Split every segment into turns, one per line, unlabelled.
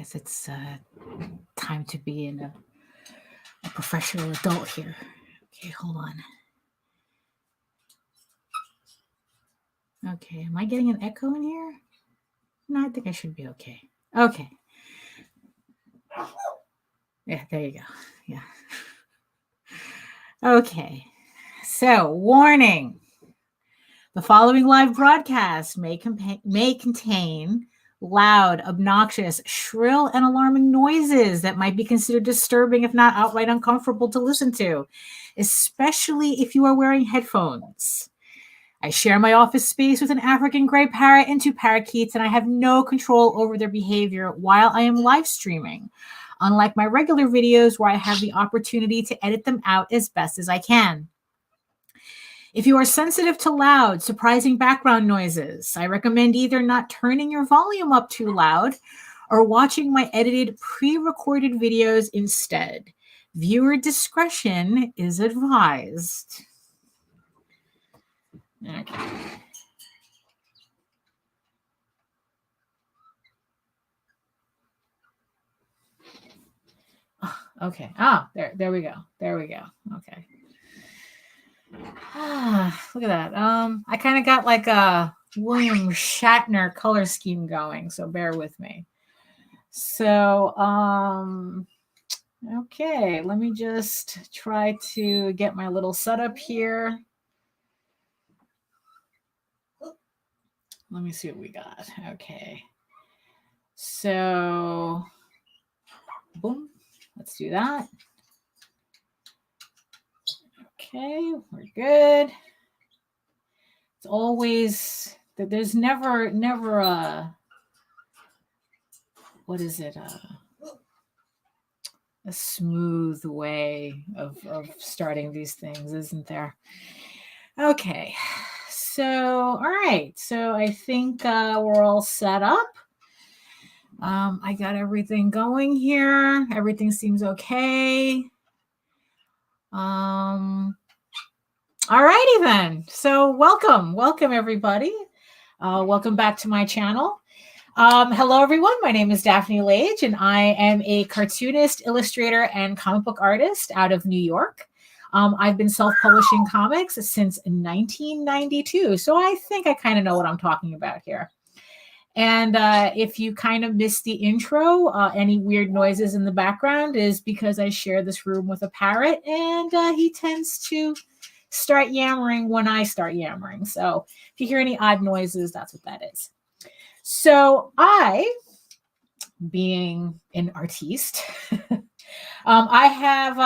guess it's time to be a professional adult here. Okay, hold on. Okay, am I getting an echo in here? No, I think I should be okay. Okay. Yeah, there you go. Yeah. Okay. So, warning. The following live broadcast may contain loud, obnoxious, shrill, and alarming noises that might be considered disturbing, if not outright uncomfortable to listen to, especially if you are wearing headphones. I share my office space with an African gray parrot and 2 parakeets, and I have no control over their behavior while I am live streaming, unlike my regular videos where I have the opportunity to edit them out as best as I can. If you are sensitive to loud, surprising background noises, I recommend either not turning your volume up too loud or watching my edited pre-recorded videos instead. Viewer discretion is advised. Okay. Okay. There we go. There we go. Okay. Look at that. I kind of got like a William Shatner color scheme going, so bear with me. So, okay, let me just try to get my little setup here. Let me see what we got. Okay. So, boom. Let's do that. Okay, we're good. It's always, there's never a, what is it? A smooth way of starting these things, isn't there? Okay, so, all right. So I think we're all set up. I got everything going here. Everything seems okay. All righty then. So welcome everybody. Welcome back to my channel. Hello everyone. My name is Daphne Lage and I am a cartoonist, illustrator, and comic book artist out of New York. I've been self-publishing comics since 1992, so I think I kind of know what I'm talking about here. And if you kind of missed the intro, any weird noises in the background is because I share this room with a parrot, and he tends to start yammering when I start yammering. So if you hear any odd noises, that's what that is. So I, being an artiste, I have,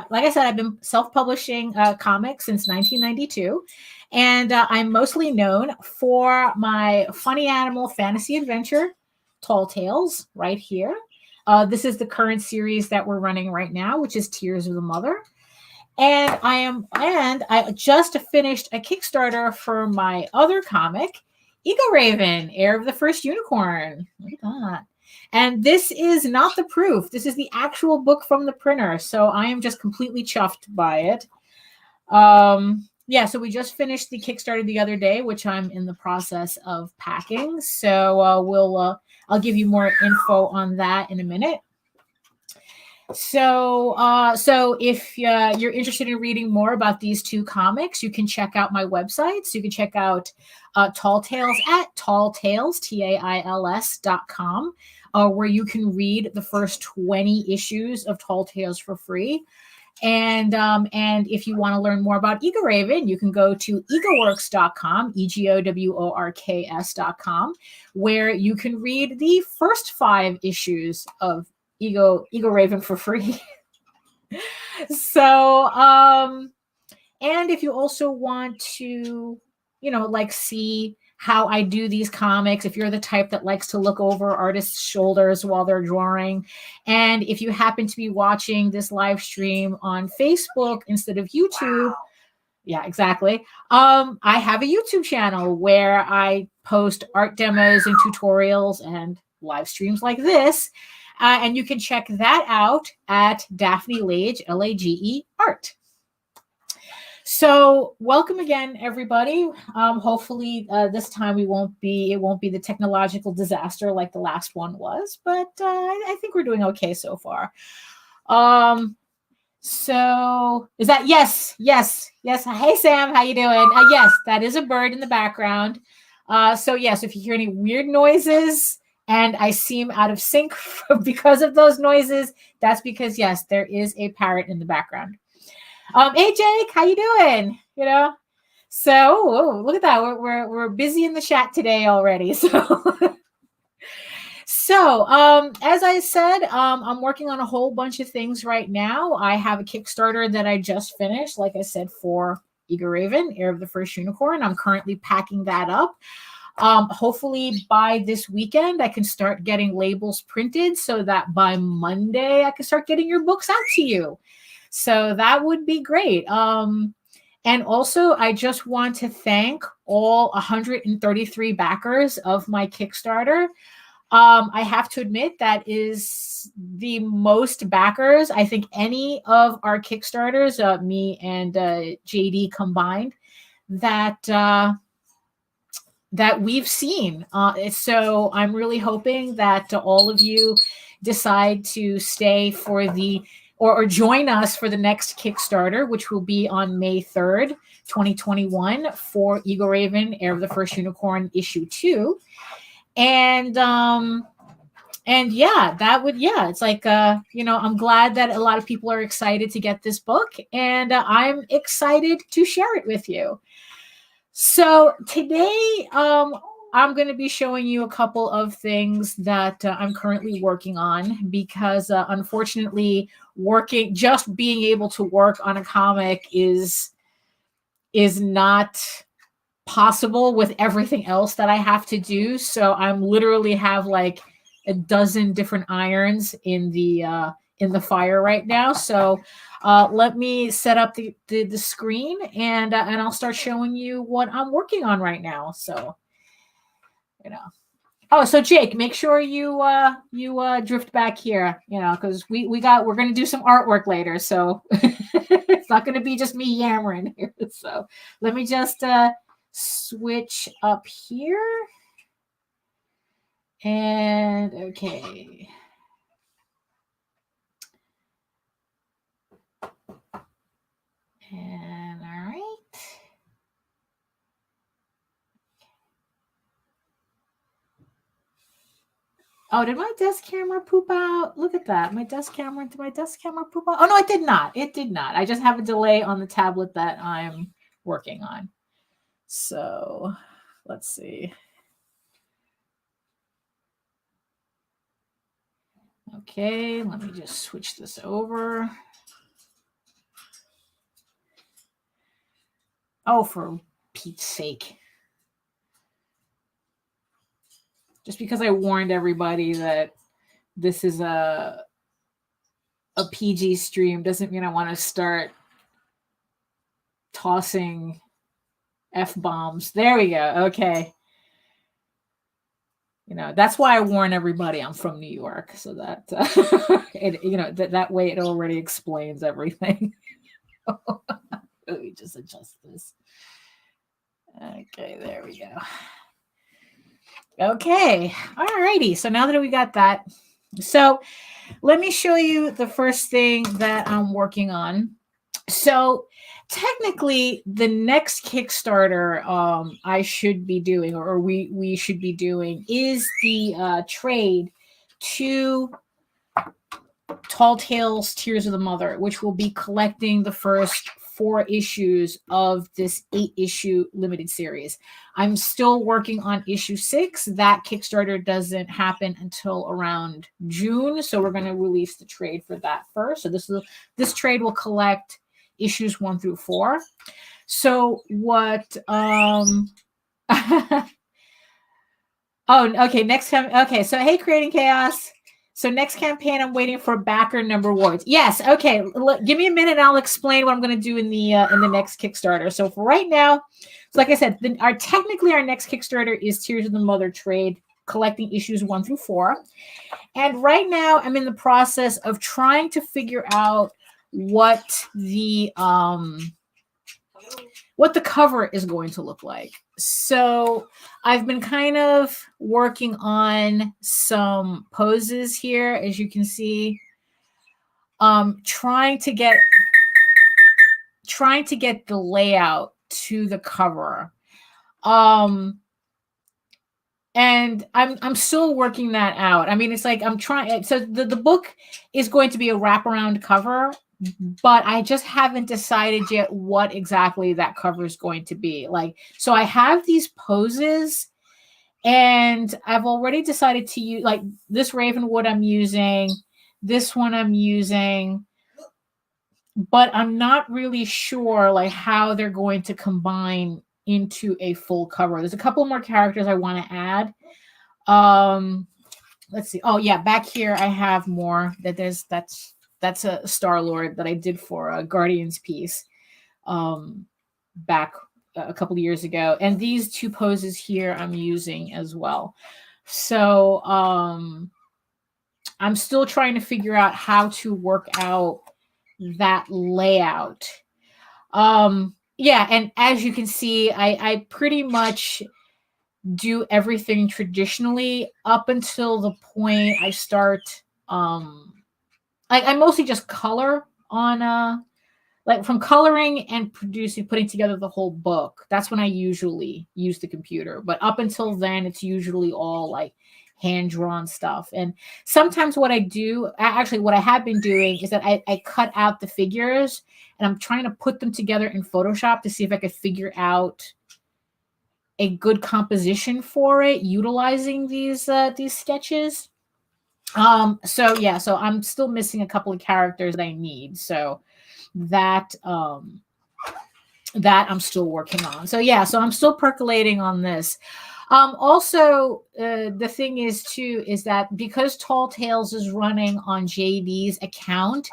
like I said, I've been self-publishing comics since 1992. And I'm mostly known for my funny animal fantasy adventure, Tall Tales, right here. This is the current series that we're running right now, which is Tears of the Mother. And I just finished a Kickstarter for my other comic, Egoraven, Heir of the First Unicorn. Look at that. And this is not the proof. This is the actual book from the printer. So I am just completely chuffed by it. Yeah, so we just finished the Kickstarter the other day, which I'm in the process of packing. So I'll give you more info on that in a minute. So if you're interested in reading more about these 2 comics, you can check out my website. So you can check out Tall Tales at talltales, TAILS.com, where you can read the first 20 issues of Tall Tales for free. And if you want to learn more about Egoraven, you can go to egoworks.com, EGOWORKS.com, where you can read the first 5 issues of Egoraven for free. So, and if you also want to, like see how I do these comics, if you're the type that likes to look over artists' shoulders while they're drawing, and if you happen to be watching this live stream on Facebook instead of YouTube, yeah, exactly. I have a YouTube channel where I post art demos and tutorials and live streams like this. And you can check that out at Daphne Lage, Lage, art. So welcome again, everybody. Hopefully this time it won't be the technological disaster like the last one was, but I think we're doing okay so far. So is that yes. Hey Sam, how you doing? Yes, that is a bird in the background. So yes, if you hear any weird noises and I seem out of sync because of those noises, that's because yes, there is a parrot in the background. Hey Jake, how you doing? So look at that. We're busy in the chat today already. So as I said, I'm working on a whole bunch of things right now. I have a Kickstarter that I just finished, like I said, for Egoraven, Heir of the First Unicorn. I'm currently packing that up. Hopefully by this weekend, I can start getting labels printed so that by Monday, I can start getting your books out to you. So that would be great. And also, I just want to thank all 133 backers of my Kickstarter. I have to admit that is the most backers I think any of our Kickstarters, me and JD combined, that we've seen. So I'm really hoping that all of you decide to stay for the or join us for the next Kickstarter, which will be on May 3rd, 2021 for Egoraven, Heir of the First Unicorn, issue 2. And yeah, it's like, I'm glad that a lot of people are excited to get this book, and I'm excited to share it with you. So today, I'm going to be showing you a couple of things that I'm currently working on because unfortunately just being able to work on a comic is not possible with everything else that I have to do. So I'm literally have like a dozen different irons in the fire right now. So let me set up the screen and I'll start showing you what I'm working on right now. So, Oh, so Jake, make sure you drift back here, because we're going to do some artwork later. So it's not going to be just me yammering here. So let me just switch up here. And okay. And all right. Oh, did my desk camera poop out? Look at that. Did my desk camera poop out? Oh, no, it did not. It did not. I just have a delay on the tablet that I'm working on. So let's see. Okay, let me just switch this over. Oh, for Pete's sake. Just because I warned everybody that this is a PG stream doesn't mean I want to start tossing F-bombs. There we go. Okay. That's why I warn everybody I'm from New York, so that that way it already explains everything. Let me just adjust this. Okay, there we go. Okay, all righty. So now that we got that, so let me show you the first thing that I'm working on. So technically, the next Kickstarter I should be doing, or we should be doing, is the trade to Tall Tales Tears of the Mother, which will be collecting the first 4 issues of this 8-issue limited series. I'm still working on issue 6. That Kickstarter doesn't happen until around June, so we're going to release the trade for that first. So this trade will collect issues 1 through 4. So what oh, okay, next time. Okay, so hey, Creating Chaos. So next campaign, I'm waiting for backer number awards. Yes, okay. Give me a minute, and I'll explain what I'm going to do in the next Kickstarter. So for right now, so like I said, technically our next Kickstarter is Tears of the Mother trade, collecting issues 1 through 4. And right now, I'm in the process of trying to figure out what the what the cover is going to look like. So I've been kind of working on some poses here, as you can see, trying to get the layout to the cover. And I'm still working that out. I mean, it's like I'm trying. So the book is going to be a wraparound cover, but I just haven't decided yet what exactly that cover is going to be. Like, so I have these poses, and I've already decided to use, like, this Ravenwood I'm using, this one I'm using, but I'm not really sure like how they're going to combine into a full cover. There's a couple more characters I want to add. Let's see. Oh yeah, back here I have more. That's a Star-Lord that I did for a Guardians piece back a couple of years ago. And these two poses here I'm using as well. So I'm still trying to figure out how to work out that layout. Yeah, and as you can see, I pretty much do everything traditionally up until the point I start I mostly just color on like from coloring and putting together the whole book. That's when I usually use the computer. But up until then, it's usually all like hand-drawn stuff. And sometimes what I do, actually what I have been doing, is that I cut out the figures and I'm trying to put them together in Photoshop to see if I could figure out a good composition for it, utilizing these sketches. So yeah, so I'm still missing a couple of characters that I need. So that that I'm still working on. So yeah, so I'm still percolating on this. Also, the thing is too, is that because Tall Tales is running on JD's account,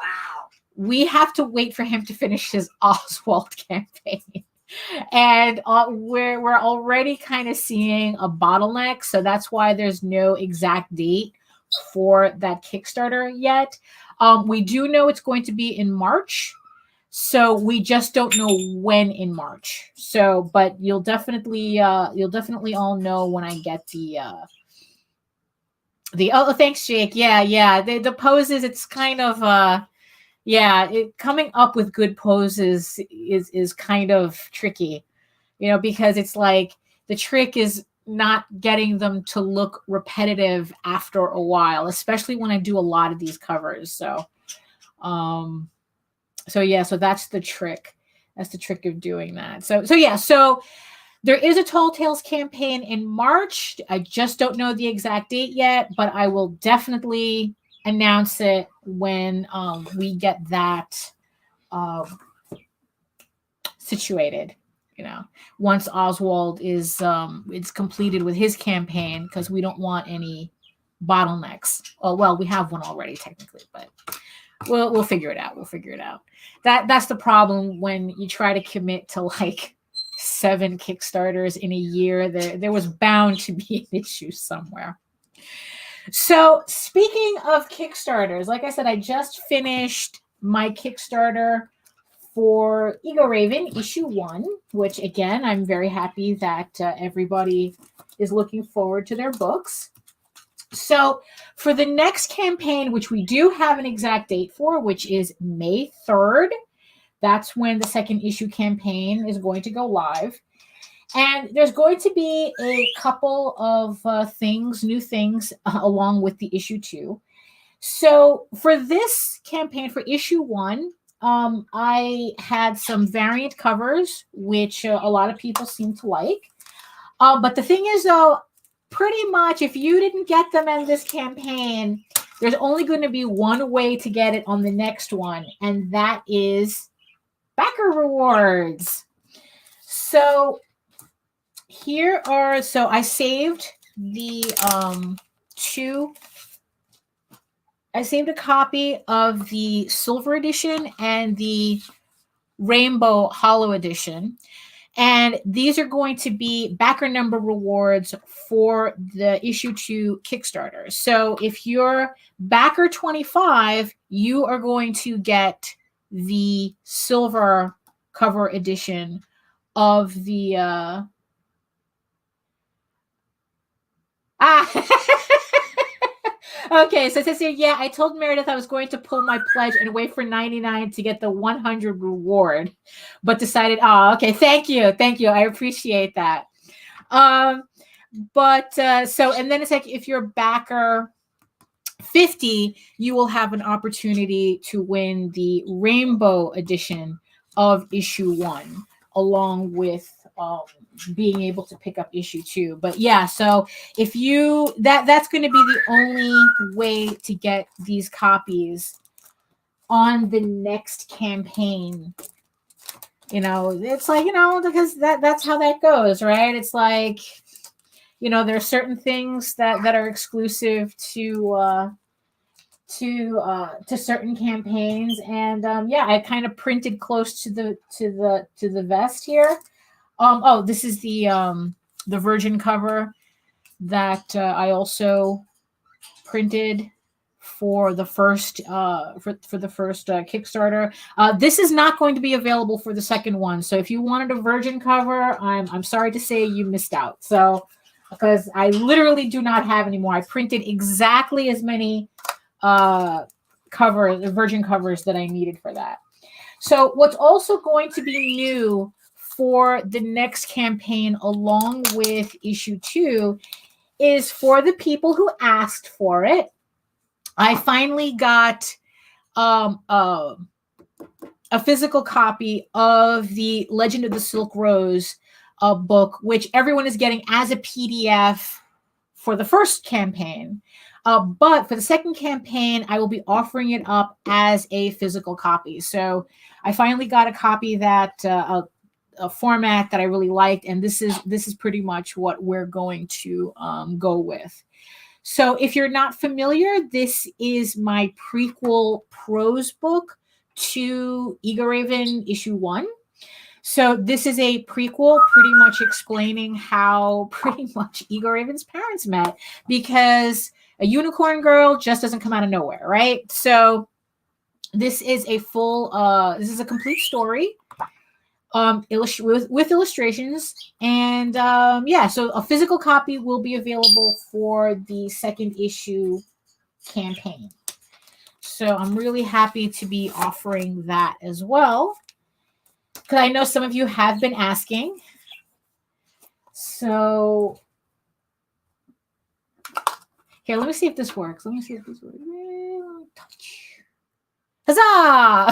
we have to wait for him to finish his Oswald campaign. And we're already kind of seeing a bottleneck. So that's why there's no exact date for that Kickstarter yet. We do know it's going to be in March. So we just don't know when in March. So, but you'll definitely all know when I get the oh, thanks, Jake. Yeah. The poses, it's kind of coming up with good poses is kind of tricky, because it's like the trick is not getting them to look repetitive after a while, especially when I do a lot of these covers. So so that's the trick. That's the trick of doing that. So there is a Tall Tales campaign in March. I just don't know the exact date yet, but I will definitely announce it when we get that situated. Once Oswald is it's completed with his campaign, because we don't want any bottlenecks. Oh, well, we have one already technically, but we'll figure it out. That's the problem when you try to commit to like 7 Kickstarters in a year. There was bound to be an issue somewhere. So speaking of Kickstarters, like I said, I just finished my Kickstarter for Egoraven issue 1, which again, I'm very happy that everybody is looking forward to their books. So for the next campaign, which we do have an exact date for, which is May 3rd, that's when the second issue campaign is going to go live. And there's going to be a couple of new things along with the issue 2. So for this campaign, for issue 1, I had some variant covers, which a lot of people seem to like. But the thing is, though, pretty much if you didn't get them in this campaign, there's only going to be one way to get it on the next one, and that is backer rewards. So here are, so I saved the I saved a copy of the silver edition and the rainbow hollow edition. And these are going to be backer number rewards for the issue 2 Kickstarter. So if you're backer 25, you are going to get the silver cover edition of the Okay, so it says here, yeah, I told Meredith I was going to pull my pledge and wait for 99 to get the 100 reward, but decided, oh, okay, thank you. I appreciate that. But so, and then it's like, if you're backer 50, you will have an opportunity to win the rainbow edition of issue 1, along with being able to pick up issue 2. But yeah, so if you that's going to be the only way to get these copies on the next campaign. You know, it's like, you know, because that's how that goes, right? It's like, you know, there are certain things that are exclusive to certain campaigns, and yeah, I kind of printed close to the vest here. Oh, this is the virgin cover that I also printed for the first Kickstarter. This is not going to be available for the second one. So if you wanted a virgin cover, I'm sorry to say you missed out. So because I literally do not have anymore. I printed exactly as many virgin covers that I needed for that. So what's also going to be new for the next campaign, along with issue 2, is for the people who asked for it. I finally got a physical copy of the Legend of the Silk Rose book, which everyone is getting as a PDF for the first campaign. But for the second campaign, I will be offering it up as a physical copy. So I finally got a copy that a format that I really liked, and this is pretty much what we're going to go with. So if you're not familiar, this is my prequel prose book to Egoraven issue 1. So this is a prequel pretty much explaining how pretty much Egoraven's parents met, because a unicorn girl just doesn't come out of nowhere, right? So this is a this is a complete story with illustrations, and yeah, so a physical copy will be available for the second issue campaign. So I'm really happy to be offering that as well, because I know some of you have been asking. So here, let me see if this works. Touch. Huzzah!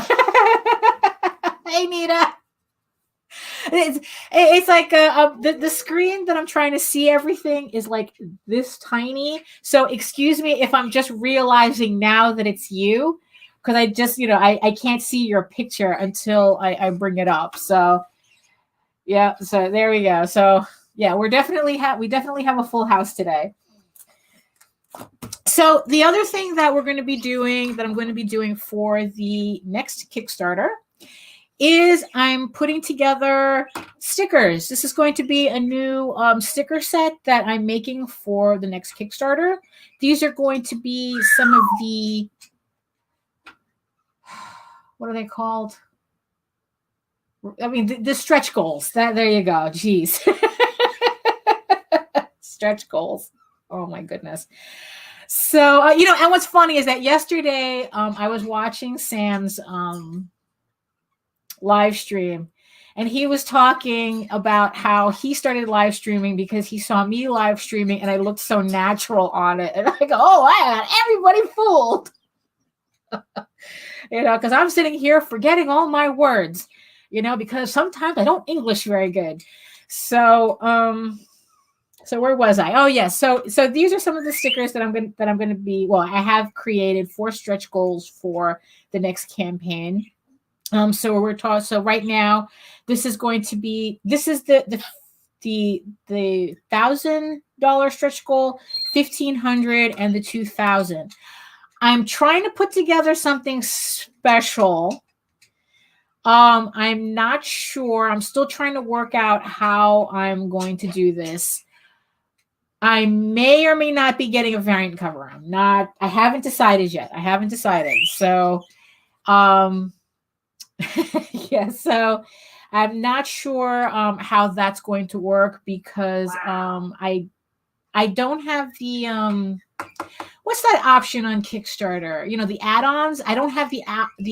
Hey, Nita. It's like the screen that I'm trying to see everything is like this tiny. So excuse me if I'm just realizing now that it's you, because I just, you know, I can't see your picture until I bring it up. So yeah, so there we go. So yeah, we definitely have a full house today. So the other thing that I'm going to be doing for the next Kickstarter is I'm putting together stickers. This is going to be a new sticker set that I'm making for the next Kickstarter. These are going to be some of the, what are they called? I mean, the stretch goals. There you go. Jeez. Stretch goals. Oh my goodness. So, you know, and what's funny is that yesterday I was watching Sam's live stream, and he was talking about how he started live streaming because he saw me live streaming and I looked so natural on it, and I go, oh, I got everybody fooled. You know, because I'm sitting here forgetting all my words, you know, because sometimes I don't English very good. So so where was I? Oh yes, so these are some of the stickers that I'm going to be, well, I have created 4 stretch goals for the next campaign. So right now, this is the $1,000 stretch goal, $1,500, and the $2,000. I'm trying to put together something special. I'm not sure. I'm still trying to work out how I'm going to do this. I may or may not be getting a variant cover. I haven't decided yet. So, yeah, so I'm not sure how that's going to work because I don't have the what's that option on Kickstarter? You know, the add-ons. I don't have the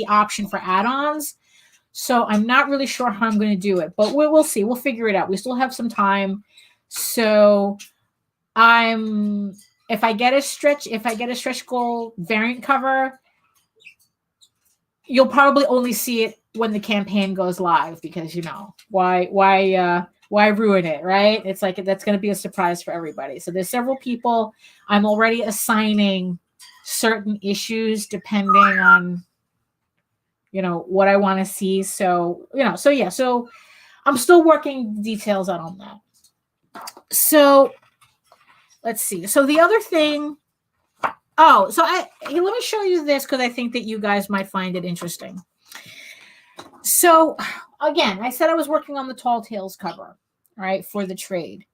option for add-ons, so I'm not really sure how I'm going to do it. But we'll see. We'll figure it out. We still have some time, so if I get a stretch goal variant cover, you'll probably only see it when the campaign goes live because, you know, why ruin it, right? It's like that's going to be a surprise for everybody. So there's several people I'm already assigning certain issues depending on, you know, what I want to see. So, you know, so I'm still working details out on that. So let's see. So the other thing, let me show you this because I think that you guys might find it interesting. So again, I said I was working on the Tall Tales cover, right, for the trade.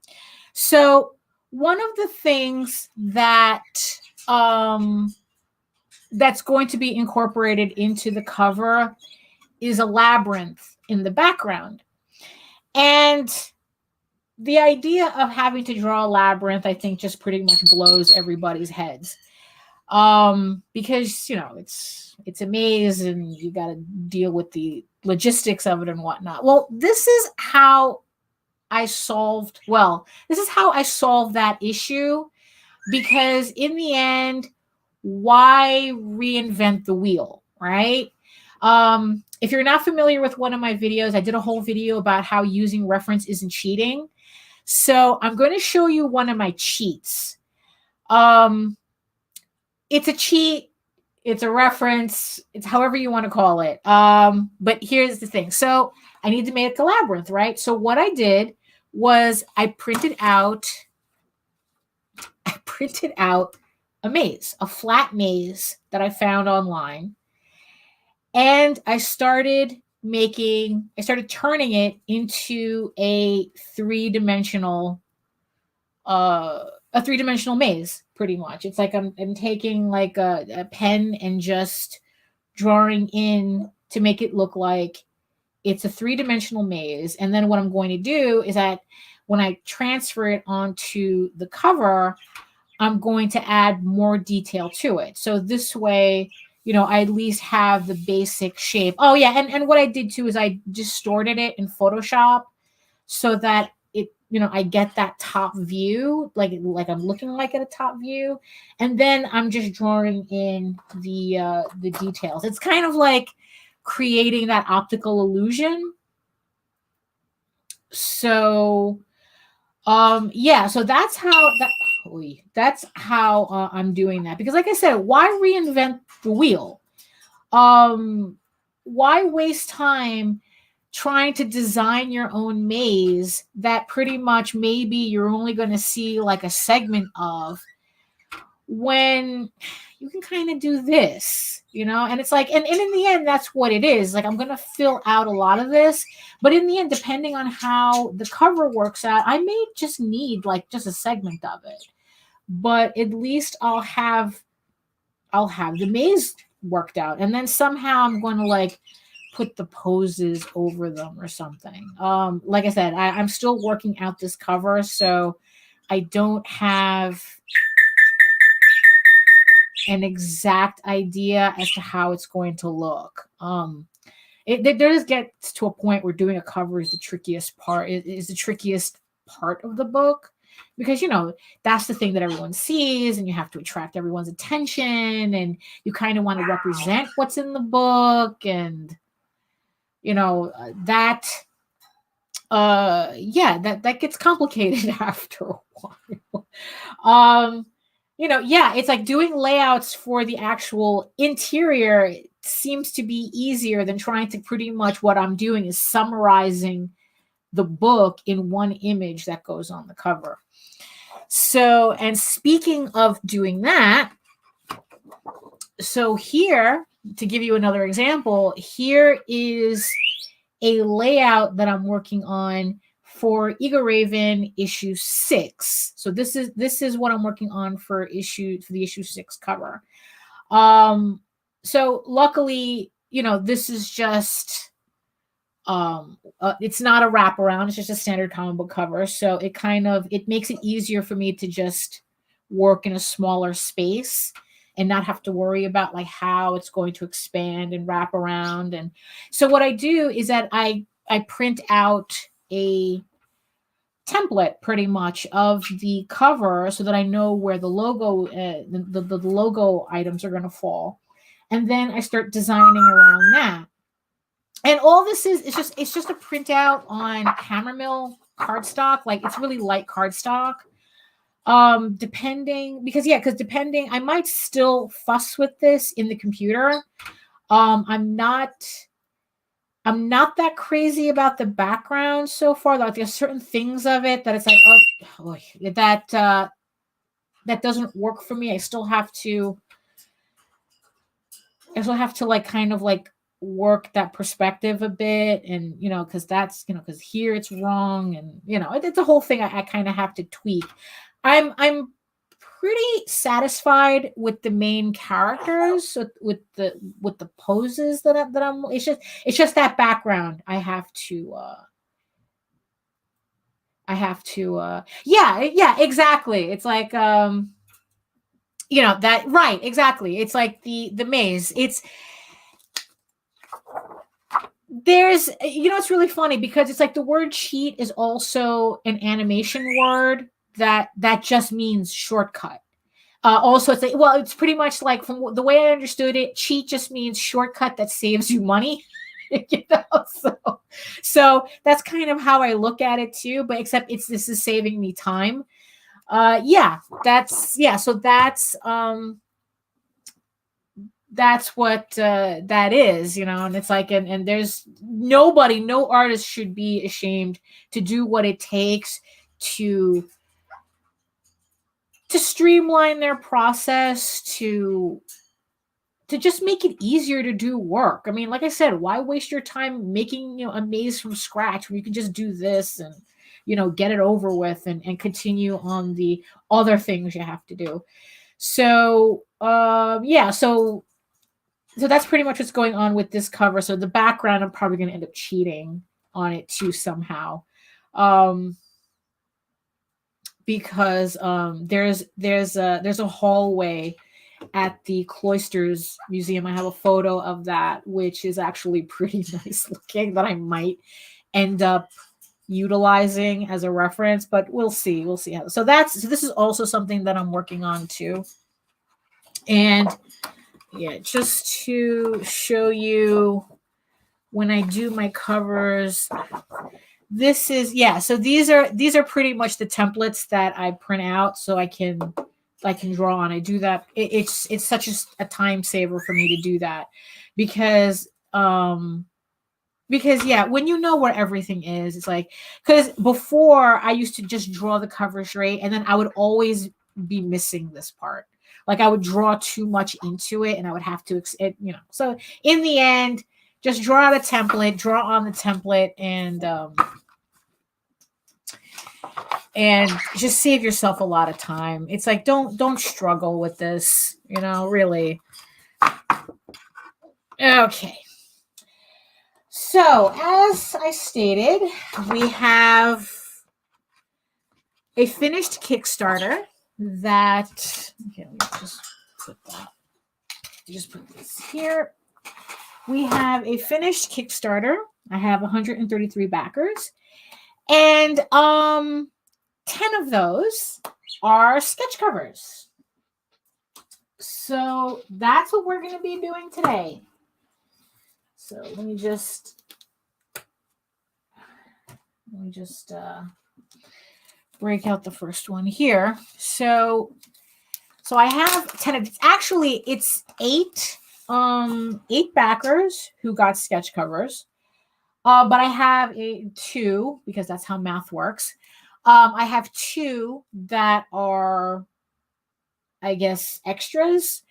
So one of the things that that's going to be incorporated into the cover is a labyrinth in the background. And the idea of having to draw a labyrinth, I think, just pretty much blows everybody's heads. Because, you know, it's a maze and you got to deal with the logistics of it and whatnot. Well, this is how I solved that issue, because in the end, why reinvent the wheel, right? If you're not familiar with one of my videos, I did a whole video about how using reference isn't cheating. So I'm going to show you one of my cheats. It's a cheat. It's a reference. It's however you want to call it. But here's the thing. So I need to make a labyrinth, right? So what I did was I printed out a maze, a flat maze that I found online. And I started turning it into a three-dimensional maze, pretty much. It's like I'm taking like a pen and just drawing in to make it look like it's a three-dimensional maze. And then what I'm going to do is that when I transfer it onto the cover, I'm going to add more detail to it. So this way, you know, I at least have the basic shape. Oh yeah, and what I did too is I distorted it in Photoshop so that it, you know, I get that top view, like I'm looking like at a top view, and then I'm just drawing in the details. It's kind of like creating that optical illusion. So so that's how I'm doing that, because like I said, why reinvent the wheel? Why waste time trying to design your own maze that pretty much maybe you're only going to see like a segment of, when you can kind of do this, you know? And it's like, and in the end, that's what it is. Like, I'm going to fill out a lot of this, but in the end, depending on how the cover works out, I may just need like just a segment of it, but at least I'll have the maze worked out. And then somehow I'm going to like put the poses over them or something. Like I said, I'm still working out this cover, so I don't have an exact idea as to how it's going to look. There just gets to a point where doing a cover is the trickiest part. Is the trickiest part of the book, because, you know, that's the thing that everyone sees, and you have to attract everyone's attention, and you kind of want to represent what's in the book, and, you know, that gets complicated after a while. You know, yeah, it's like doing layouts for the actual interior seems to be easier than trying to, pretty much what I'm doing is summarizing the book in one image that goes on the cover. So, and speaking of doing that, so here, to give you another example, here is a layout that I'm working on for Egoraven issue 6. So this is what I'm working on for the issue 6 cover. So luckily, you know, this is just It's not a wraparound, it's just a standard comic book cover. So it makes it easier for me to just work in a smaller space and not have to worry about like how it's going to expand and wrap around. And so what I do is that I print out a template pretty much of the cover so that I know where the logo, the logo items are going to fall. And then I start designing around that. And all this is, it's just a printout on hammer mill cardstock. Like it's really light cardstock. Depending, because I might still fuss with this in the computer. I'm not that crazy about the background so far. Like there's certain things of it that it's like, oh, that doesn't work for me. I still have to like kind of like work that perspective a bit, and because that's because here it's wrong, and it's a whole thing I kind of have to tweak. I'm pretty satisfied with the main characters, with the poses that I'm. It's just that background. I have to. Yeah, exactly. It's like that, right, exactly. It's like the maze. There's, it's really funny because it's like the word cheat is also an animation word that just means shortcut. Also, it's like, well, it's pretty much like, from the way I understood it, cheat just means shortcut that saves you money. So that's kind of how I look at it too. But except this is saving me time. So that's what that is, and it's like, and there's no artist should be ashamed to do what it takes to streamline their process, to just make it easier to do work. I mean, like I said, why waste your time making a maze from scratch when you can just do this and get it over with and continue on the other things you have to do. So so that's pretty much what's going on with this cover. So the background, I'm probably going to end up cheating on it too somehow, because there's a hallway at the Cloisters Museum. I have a photo of that, which is actually pretty nice looking, that I might end up utilizing as a reference, but we'll see how. So this is also something that I'm working on too. And yeah, just to show you when I do my covers, this is, so these are pretty much the templates that I print out so I can draw on. I do that. It's such a time saver for me to do that, because when you know where everything is, it's like, because before I used to just draw the cover straight, and then I would always be missing this part. Like I would draw too much into it, and I would have to, So in the end, just draw out a template, draw on the template, and just save yourself a lot of time. It's like, don't struggle with this, really. Okay. So as I stated, we have a finished Kickstarter that, okay, let me just put this here. We have a finished Kickstarter. I have 133 backers, and 10 of those are sketch covers. So that's what we're going to be doing today. So let me just break out the first one here. So I have 10 of, actually it's 8 backers who got sketch covers. But I have 2, because that's how math works. I have 2 that are, I guess, extras.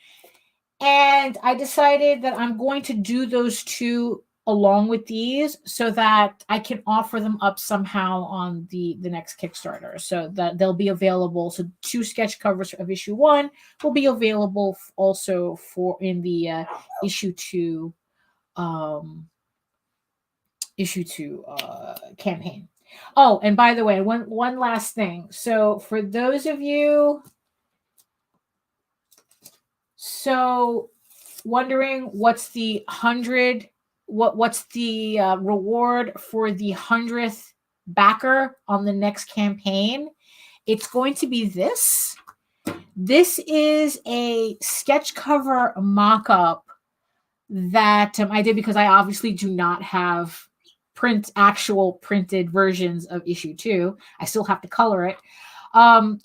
And I decided that I'm going to do those 2 along with these so that I can offer them up somehow on the next Kickstarter, so that they'll be available. So 2 sketch covers of issue 1 will be available also in the issue 2 issue 2 campaign. Oh, and by the way, one last thing. So for those of you wondering what's the 100, what's the reward for the 100th backer on the next campaign, it's going to be this. This is a sketch cover mock-up that I did because I obviously do not have actual printed versions of issue 2. I still have to color it.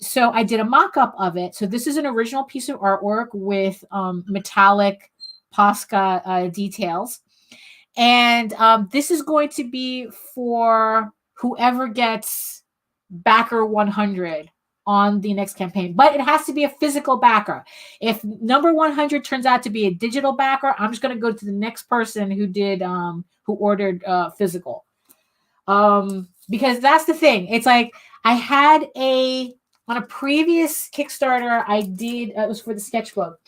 So I did a mock-up of it. So this is an original piece of artwork with metallic Posca details. And this is going to be for whoever gets backer 100 on the next campaign. But it has to be a physical backer. If number 100 turns out to be a digital backer, I'm just going to go to the next person who did who ordered physical. Because that's the thing. It's like I had on a previous Kickstarter, I did, it was for the sketchbook.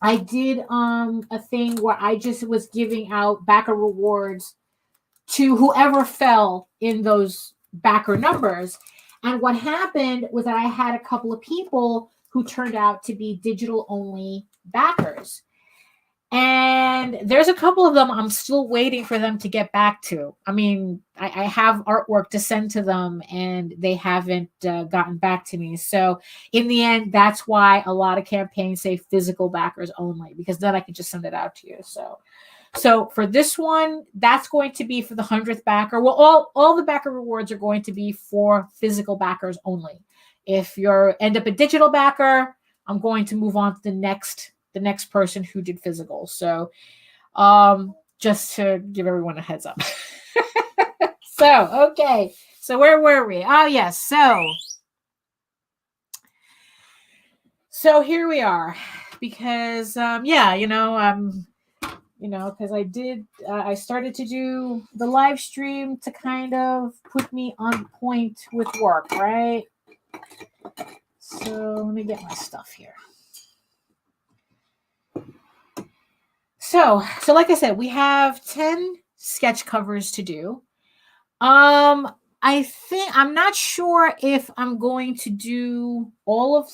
I did a thing where I just was giving out backer rewards to whoever fell in those backer numbers. And what happened was that I had a couple of people who turned out to be digital only backers. And there's a couple of them I'm still waiting for them to get back to. I mean, I have artwork to send to them and they haven't gotten back to me. So in the end, that's why a lot of campaigns say physical backers only, because then I can just send it out to you. So for this one, that's going to be for the 100th backer. Well, all the backer rewards are going to be for physical backers only. If you end up a digital backer, I'm going to move on to the next person who did physical. So just to give everyone a heads up. So, okay. So where were we? Oh, yes. So here we are. Because, because I started to do the live stream to kind of put me on point with work, right? So let me get my stuff here. So like I said, we have 10 sketch covers to do. I'm not sure if I'm going to do all of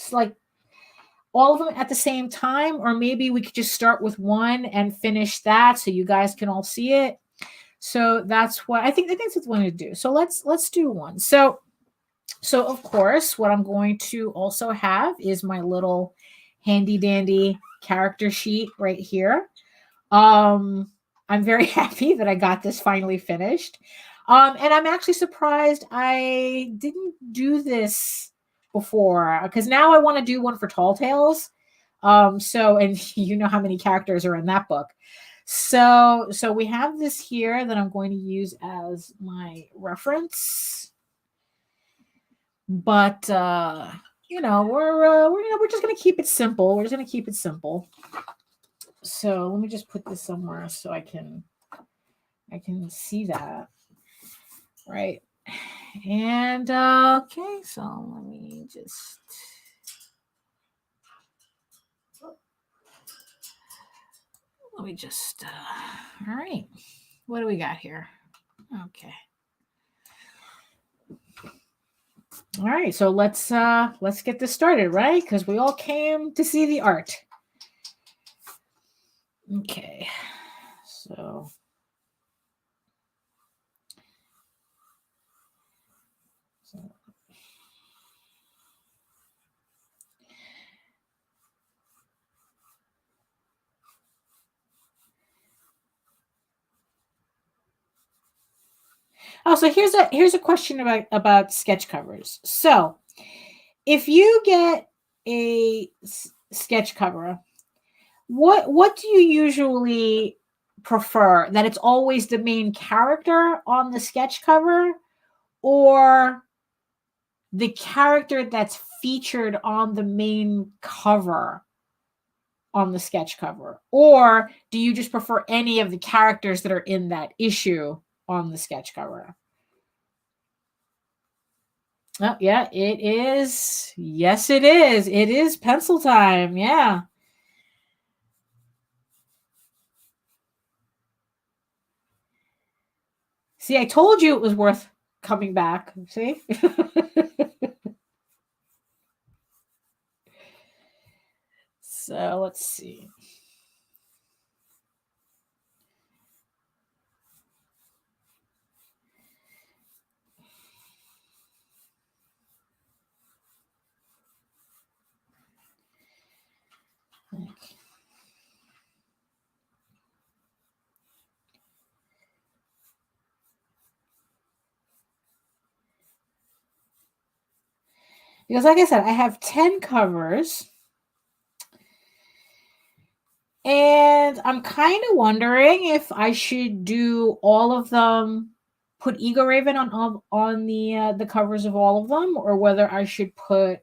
them at the same time, or maybe we could just start with one and finish that so you guys can all see it. So that's what I think that's what we're going to do. So let's do one. So of course, what I'm going to also have is my little handy dandy character sheet right here. I'm very happy that I got this finally finished. And I'm actually surprised I didn't do this before, because now I want to do one for Tall Tales. And you know how many characters are in that book. So we have this here that I'm going to use as my reference. But we're just going to keep it simple. We're just going to keep it simple. So let me just put this somewhere so I can see that. Right. And okay, so let me just all right. What do we got here? Okay. All right, so let's get this started, right? Because we all came to see the art. Okay. So so here's a question about sketch covers. So if you get a sketch cover, what do you usually prefer? That it's always the main character on the sketch cover, or the character that's featured on the main cover on the sketch cover? Or do you just prefer any of the characters that are in that issue on the sketch cover? Oh, yeah, it is. Yes, it is. It is pencil time. Yeah. See, I told you it was worth coming back. See? So let's see. Because like I said, I have 10 covers. And I'm kind of wondering if I should do all of them, put Egoraven on the covers of all of them, or whether I should put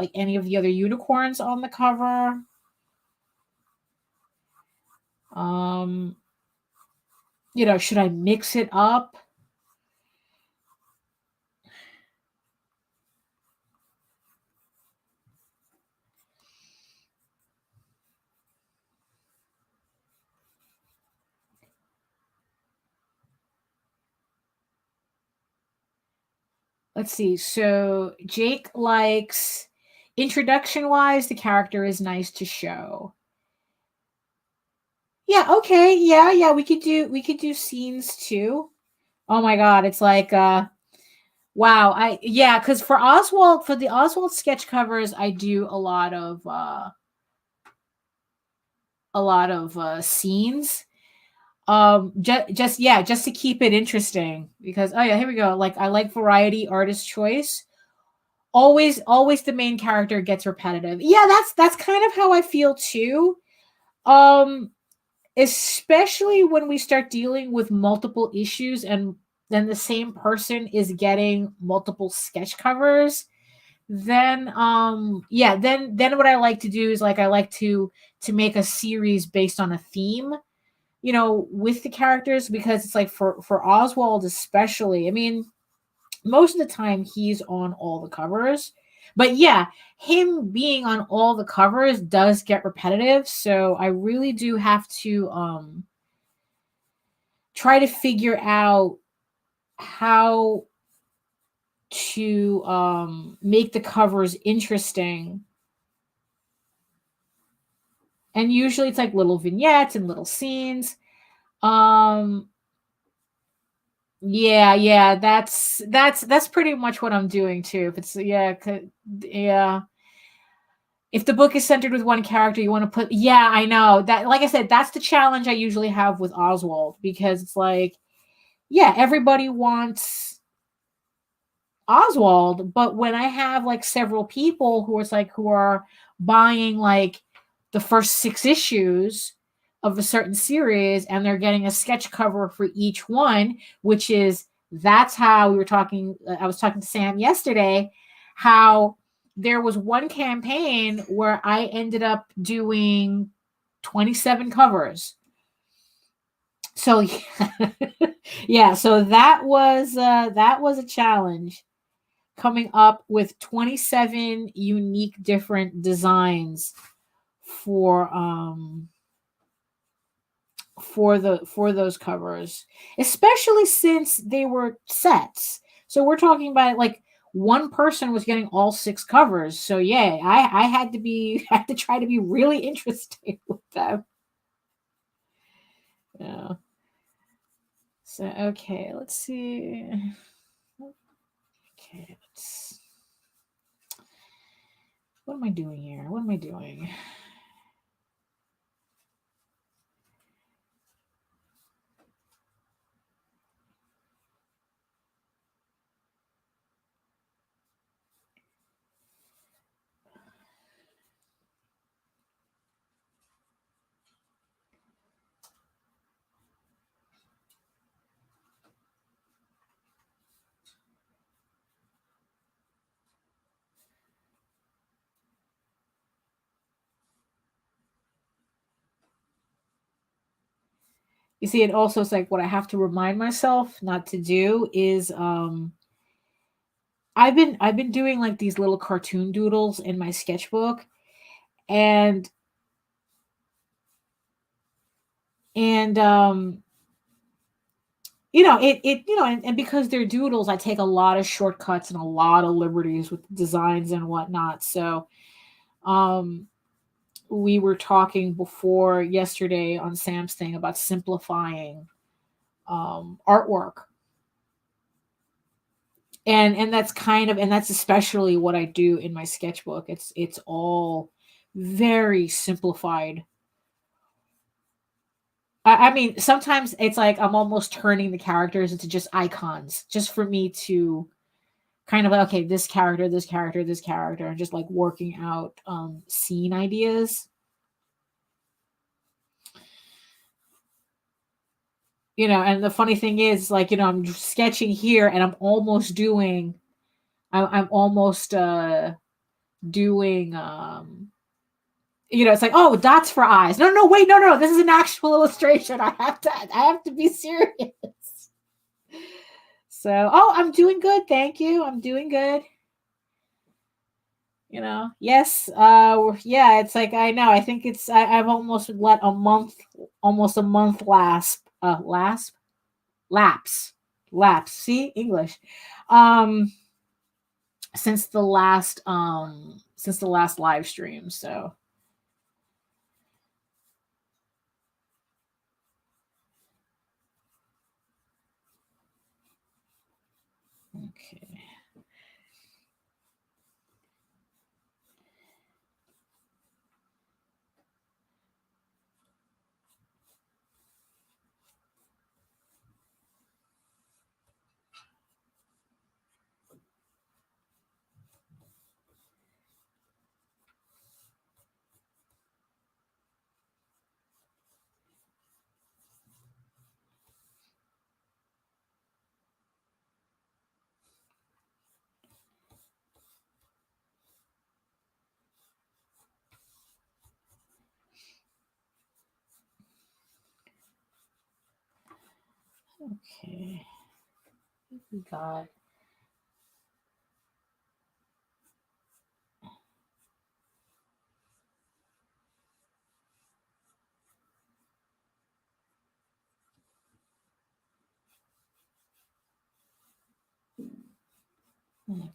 like any of the other unicorns on the cover. Should I mix it up? Let's see. So Jake likes, introduction wise, the character is nice to show. Yeah, okay. Yeah, we could do scenes too. Oh my god, it's like wow, because for the Oswald sketch covers, I do a lot of scenes. Just to keep it interesting, because oh yeah, here we go. Like, I like variety, artist choice. Always the main character gets repetitive. Yeah, that's kind of how I feel too. Especially when we start dealing with multiple issues and then the same person is getting multiple sketch covers, then then what I like to do is, like, I like to make a series based on a theme, with the characters, because it's like for Oswald especially. I mean, most of the time he's on all the covers, but yeah, him being on all the covers does get repetitive, so I really do have to try to figure out how to make the covers interesting. And usually it's like little vignettes and little scenes. Yeah, that's pretty much what I'm doing too. If it's yeah, if the book is centered with one character, you want to put, yeah, I know that. Like I said, that's the challenge I usually have with Oswald, because it's like, yeah, everybody wants Oswald, but when I have like several people who are buying like the first 6 issues of a certain series, and they're getting a sketch cover for each one, which is, that's how we were talking. I was talking to Sam yesterday, how there was one campaign where I ended up doing 27 covers. So yeah, so that was a challenge, coming up with 27 unique different designs for those covers, especially since they were sets. So we're talking about, like, one person was getting all 6 covers. So yeah, I had to try to be really interesting with them. Yeah. So okay, let's see. Okay, what am I doing here? What am I doing? You see, it also is like, what I have to remind myself not to do is I've been doing like these little cartoon doodles in my sketchbook, and and and because they're doodles, I take a lot of shortcuts and a lot of liberties with designs and whatnot. So, um, we were talking before yesterday on Sam's thing about simplifying artwork, and that's especially what I do in my sketchbook. It's all very simplified. I mean, sometimes it's like I'm almost turning the characters into just icons, just for me to kind of like, okay, this character, this character, this character, and just like working out scene ideas. And the funny thing is, like, I'm sketching here, and I'm almost doing it's like, oh, dots for eyes. No, no, wait, no, this is an actual illustration. I have to be serious. So, oh, I'm doing good, thank you. I'm doing good. Yes, yeah, it's like, I know. I think I've almost let almost a month lapse. See, English. Um, since the last live stream. So, okay. Okay. We got okay.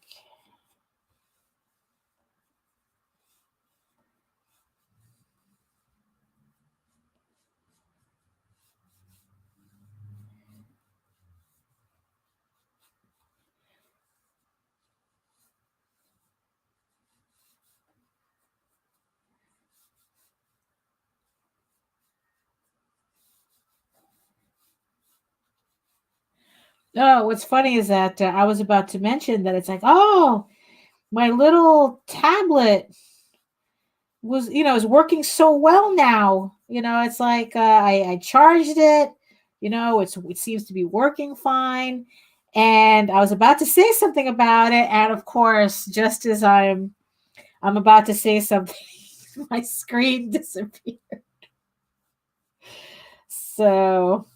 Oh, what's funny is that I was about to mention that it's like, oh, my little tablet is working so well now. It's like, I charged it. It seems to be working fine. And I was about to say something about it, and of course, just as I'm about to say something, my screen disappeared. So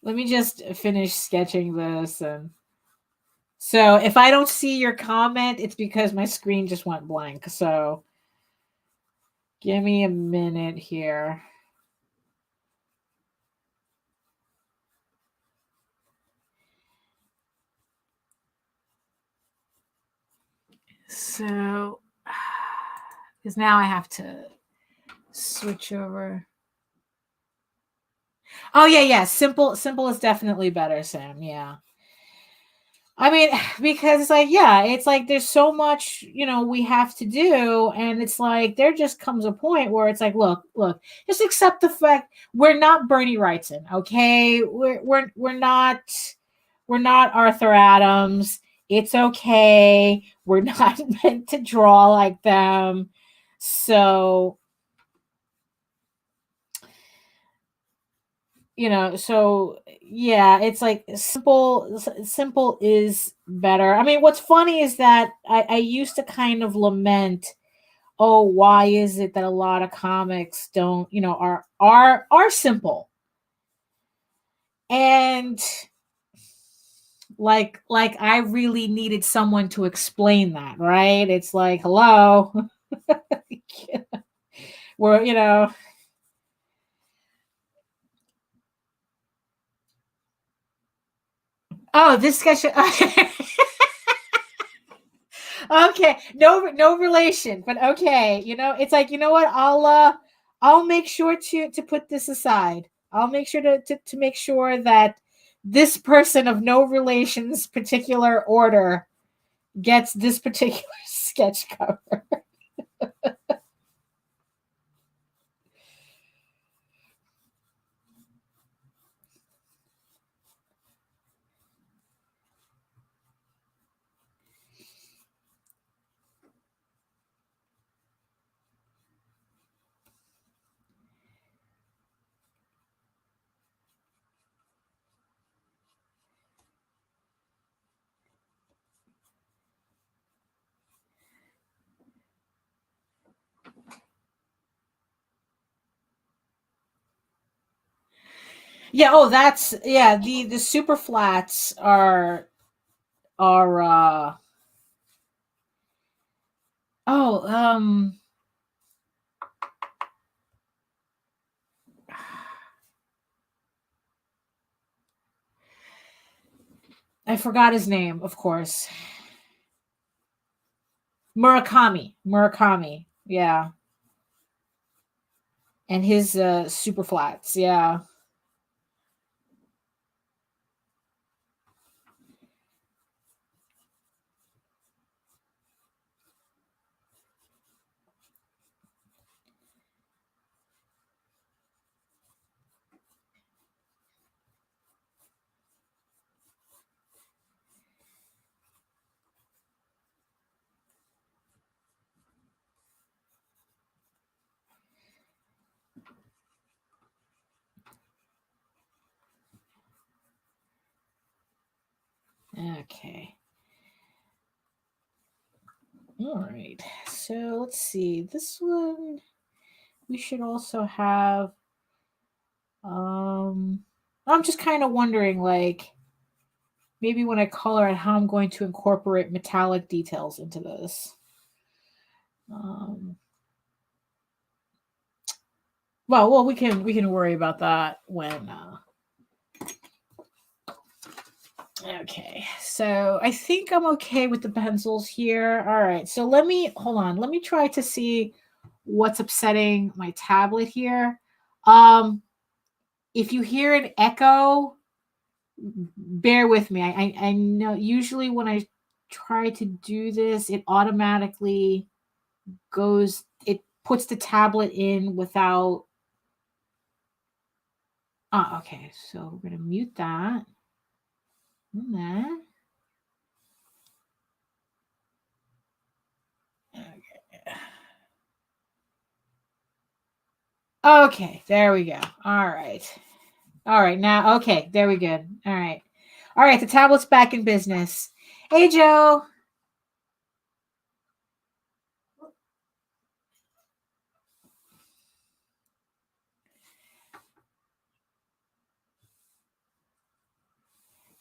let me just finish sketching this. And so if I don't see your comment, it's because my screen just went blank. So give me a minute here. So, because now I have to switch over. Oh yeah. Simple is definitely better, Sam. Yeah. I mean, because it's like, yeah, it's like there's so much, we have to do. And it's like, there just comes a point where it's like, look, just accept the fact we're not Bernie Wrightson, okay? We're not Arthur Adams. It's okay. We're not meant to draw like them. So, so yeah, it's like simple is better. I mean, what's funny is that I used to kind of lament, oh, why is it that a lot of comics don't, are simple? And like I really needed someone to explain that, right? It's like, hello. We're, you know, oh, this sketch. Okay, no relation, but okay, it's like, what, I'll make sure to put this aside. I'll make sure to make sure that this person of no relations particular order gets this particular sketch cover. Yeah, oh, that's, yeah, the super flats are oh, I forgot his name, of course. Murakami. Yeah. And his super flats, yeah. Okay. All right. So let's see. This one we should also have. I'm just kind of wondering, like, maybe when I color it, how I'm going to incorporate metallic details into this. Well, we can worry about that when. Okay, so I think I'm okay with the pencils here. All right, so hold on. Let me try to see what's upsetting my tablet here. If you hear an echo, bear with me. I know usually when I try to do this, it automatically it puts the tablet in without. Okay, so we're gonna mute that. And then. Okay, there we go. All right. Now, okay, there we go. All right. The tablet's back in business. Hey, Joe.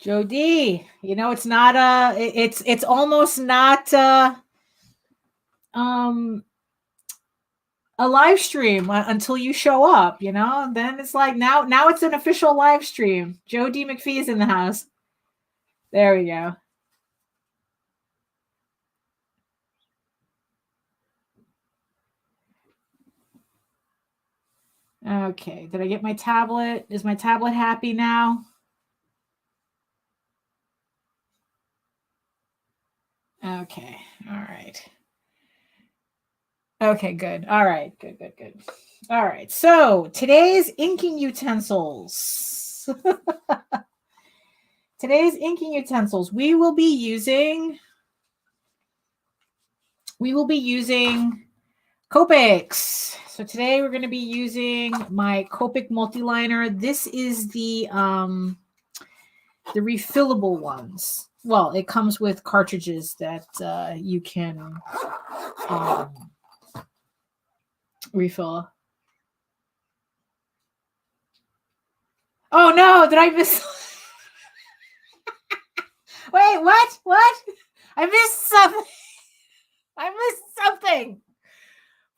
Joe D. It's not it's almost not a live stream until you show up, then it's like now it's an official live stream. Joe D. McPhee is in the house. There we go. Okay, did I get my tablet? Is my tablet happy now? Okay, all right. Okay, good. All right, good. All right, so today's inking utensils. Today's inking utensils, we will be using Copics. So today we're going to be using my Copic Multiliner. This is the refillable ones. Well, it comes with cartridges that you can refill. Oh no, did I miss? Wait, what? I missed something.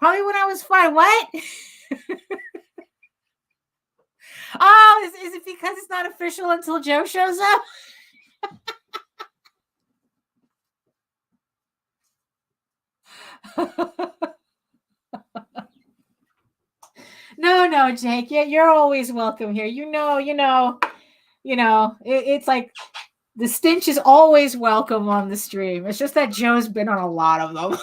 Probably when I was 5. What? Oh, is it because it's not official until Joe shows up? No, Jake. You're always welcome here. It's like the stench is always welcome on the stream. It's just that Joe's been on a lot of them.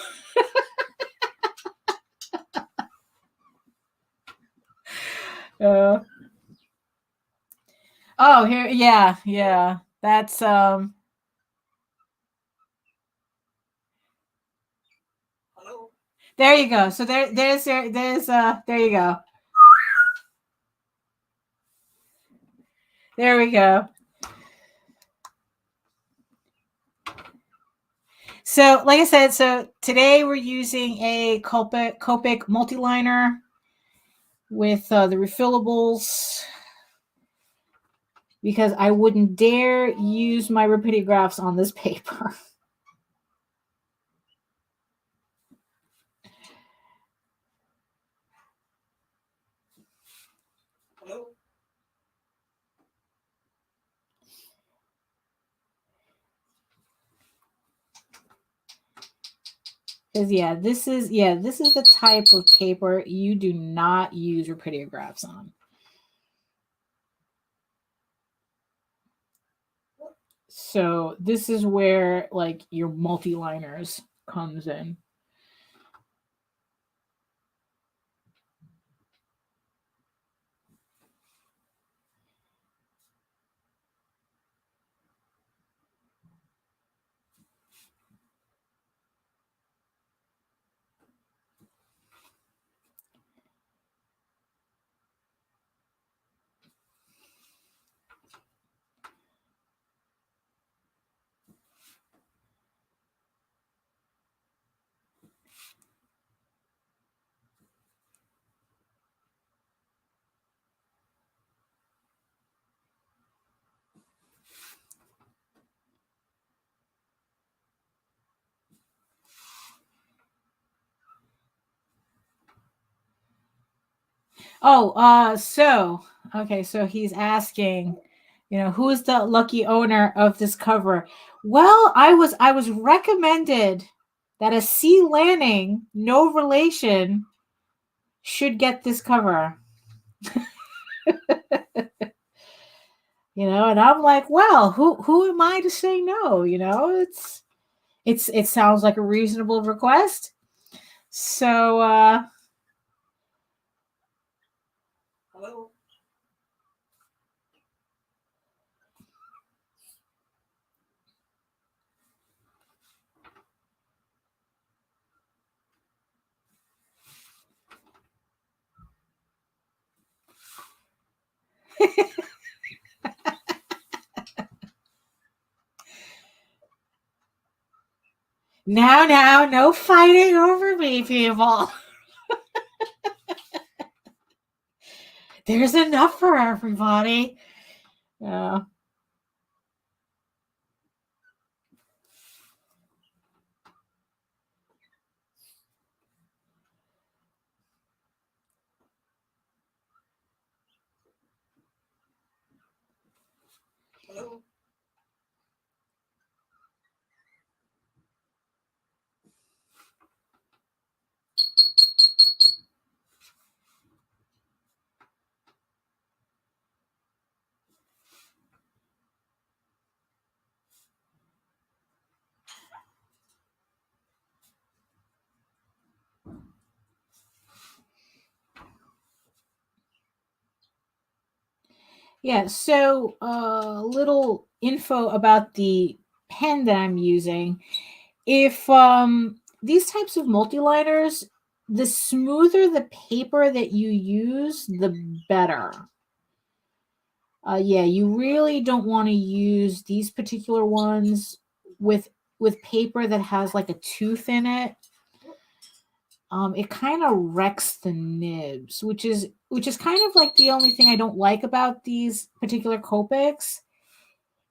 Oh, here, yeah. That's Hello. There you go. So there you go. There we go. So, like I said, so today we're using a Copic Multiliner with the refillables because I wouldn't dare use my rapidographs on this paper. Hello. Because this is the type of paper you do not use rapidographs on. So this is where like your multiliners comes in. Oh, so he's asking, who's the lucky owner of this cover? Well, I was recommended that a C. Lanning, no relation, should get this cover. And I'm like, well, who am I to say no? It sounds like a reasonable request. So hello. Now, no fighting over me, people. There's enough for everybody. Yeah. Hello. Yeah, so little info about the pen that I'm using. If these types of multiliners, the smoother the paper that you use, the better. You really don't want to use these particular ones with paper that has like a tooth in it. It kind of wrecks the nibs, which is kind of like the only thing I don't like about these particular Copics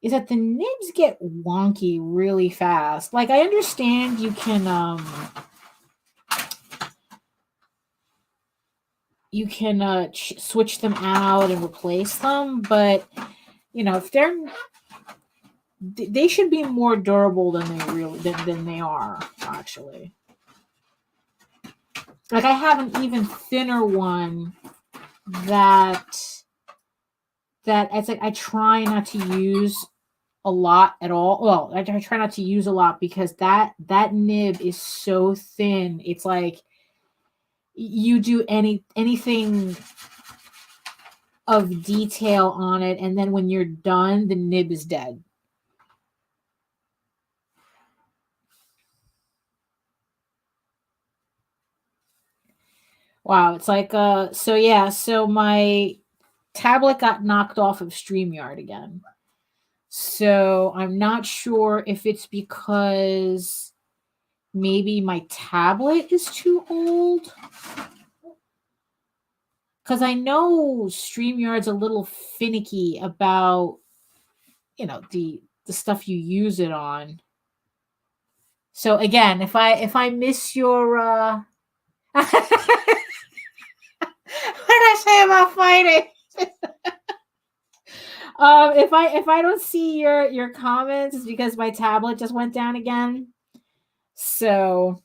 is that the nibs get wonky really fast. Like I understand you can you can switch them out and replace them, but if they should be more durable than they are, actually. Like, I have an even thinner one that it's like I try not to use a lot at all. Well, I try not to use a lot because that nib is so thin. It's like you do anything of detail on it, and then when you're done, the nib is dead. Wow, it's like so my tablet got knocked off of Streamyard again. So I'm not sure if it's because maybe my tablet is too old. Because I know StreamYard's a little finicky about, the stuff you use it on. So again, if I miss your what did I say about fighting? If I don't see your comments, it's because my tablet just went down again. So,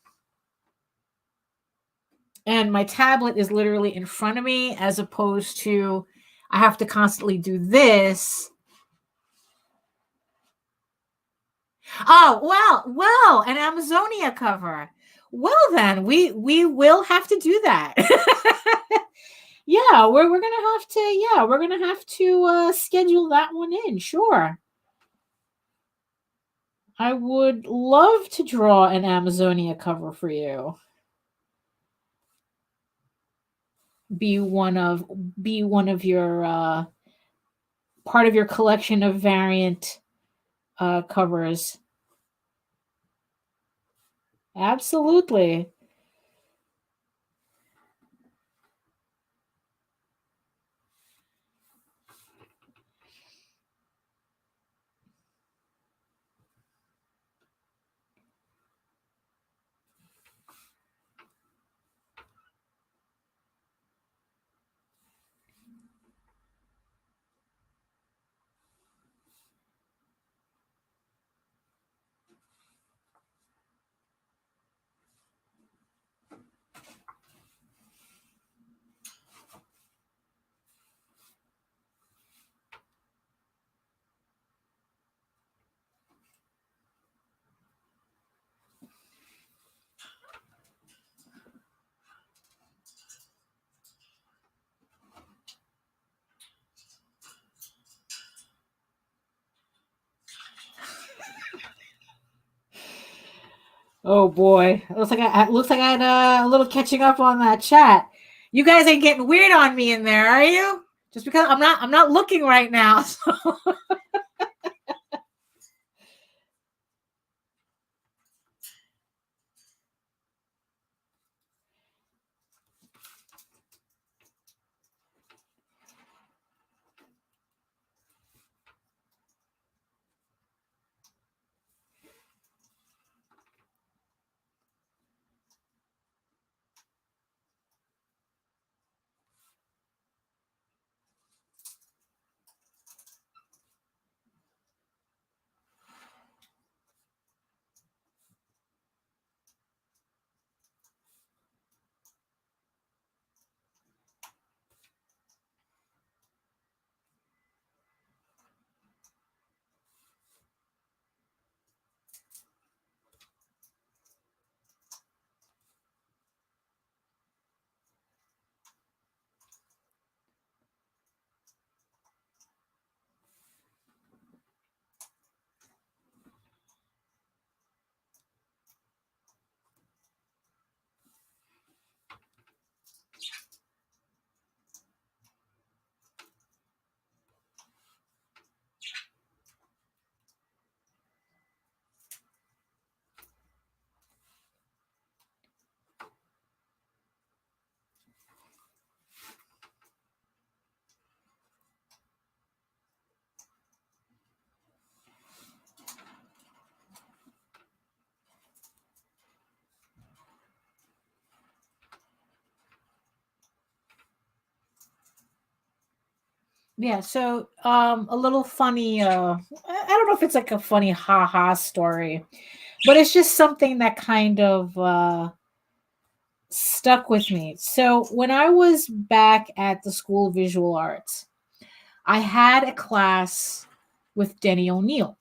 and my tablet is literally in front of me, as opposed to I have to constantly do this. Oh, well, an Amazonia cover. Well, then we will have to do that. Yeah, we're gonna have to schedule that one in. Sure. I would love to draw an Amazonia cover for you. Be one of your part of your collection of variant covers. Absolutely. Oh boy, it looks like I had a little catching up on that chat. You guys ain't getting weird on me in there, are you? Just because I'm not looking right now. So. Yeah, so a little funny I don't know if it's like a funny ha story, but it's just something that kind of stuck with me. So when I was back at the School of Visual Arts, I had a class with Denny O'Neil.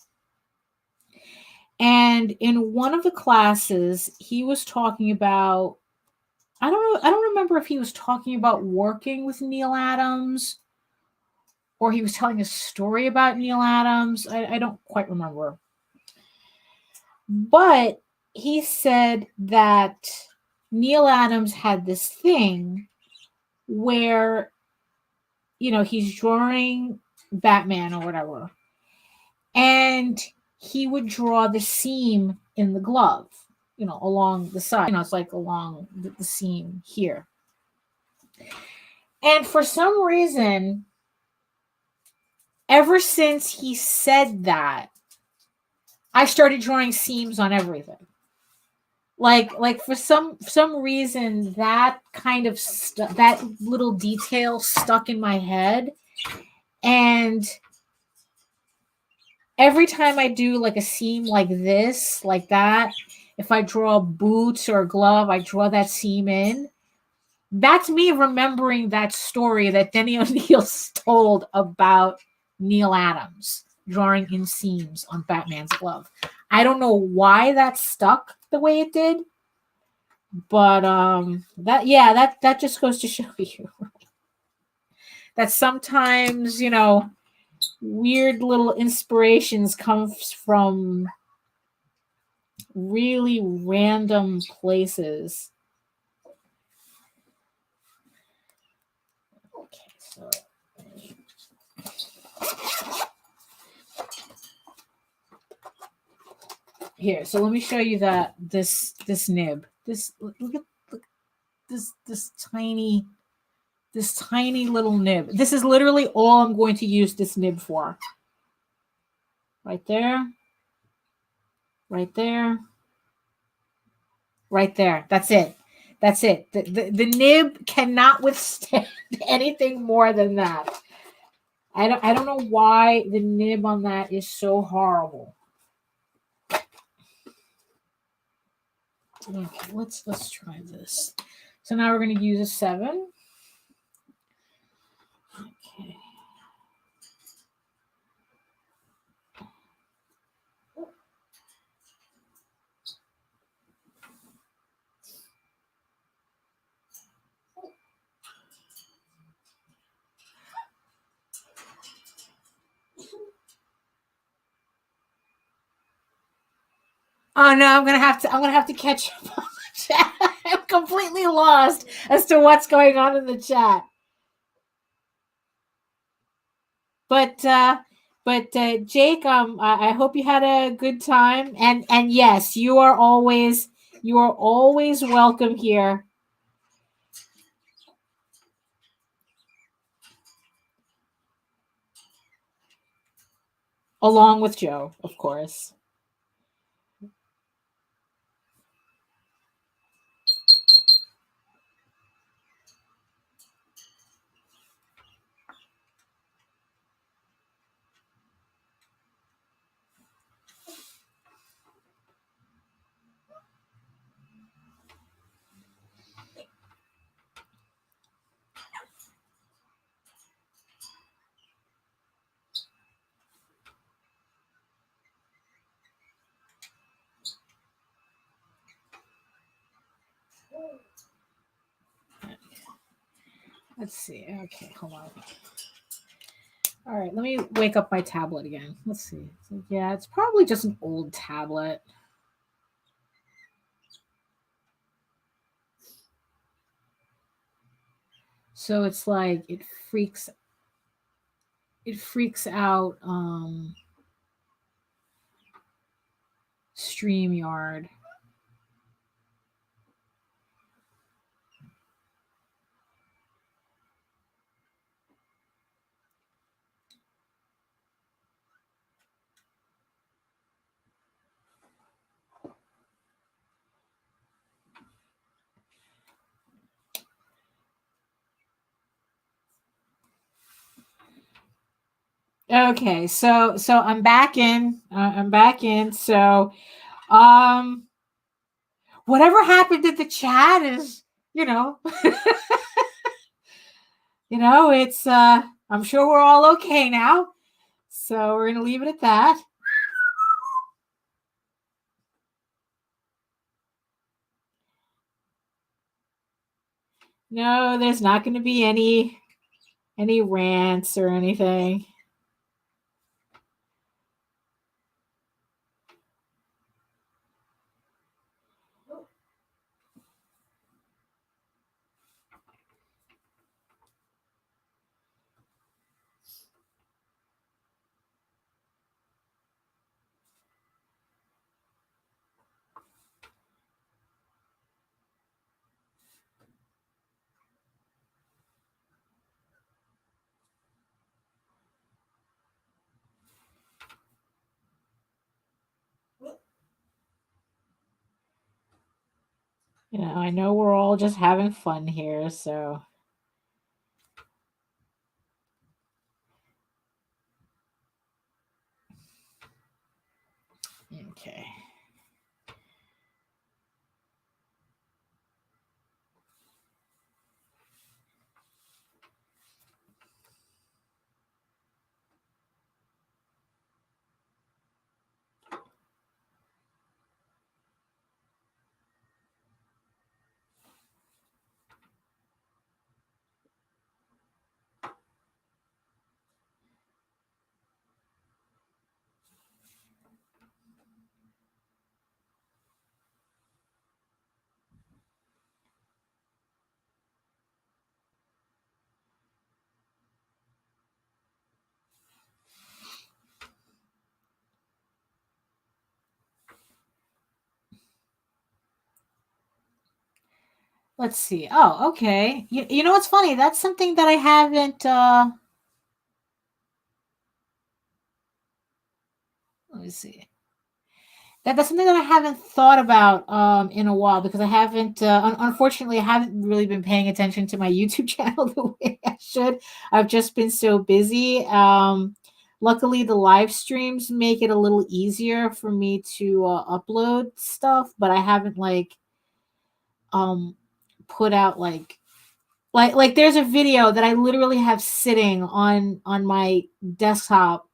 And in one of the classes, he was talking about, I don't know, I don't remember if he was talking about working with Neil Adams or he was telling a story about Neil Adams. I don't quite remember. But he said that Neil Adams had this thing where, he's drawing Batman or whatever, and he would draw the seam in the glove, along the side. It's like along the seam here. And for some reason, ever since he said that, I started drawing seams on everything. Like for some reason, that kind of that little detail stuck in my head, and every time I do like a seam like this, like that, if I draw boots or a glove, I draw that seam in. That's me remembering that story that Denny O'Neil told about Neil Adams drawing in seams on Batman's glove. I don't know why that stuck the way it did, but that just goes to show you that sometimes, weird little inspirations comes from really random places. Okay, so here, so let me show you that this nib. Look at this tiny little nib. This is literally all I'm going to use this nib for. Right there. Right there. Right there. That's it. That's it. The nib cannot withstand anything more than that. I don't know why the nib on that is so horrible. Okay, let's try this. So now we're going to use a 7. Okay. Oh no, I'm gonna have to catch up on the chat. I'm completely lost as to what's going on in the chat. But Jake, I hope you had a good time, and yes, you are always welcome here. Along with Joe, of course. Let's see. Okay, hold on. All right, let me wake up my tablet again. Let's see. So, yeah, it's probably just an old tablet. So it's like it freaks out Streamyard. Okay, so I'm back in. I'm back in. So, um, whatever happened to the chat is, you know, it's I'm sure we're all okay now. So we're gonna leave it at that. No, there's not going to be any rants or anything. I know we're all just having fun here, so. Okay. Let's see. Oh, okay. You know what's funny? That's something that I haven't let me see. That's something that I haven't thought about in a while because I haven't unfortunately I haven't really been paying attention to my YouTube channel the way I should. I've just been so busy. Luckily the live streams make it a little easier for me to upload stuff, but I haven't um put out like there's a video that I literally have sitting on my desktop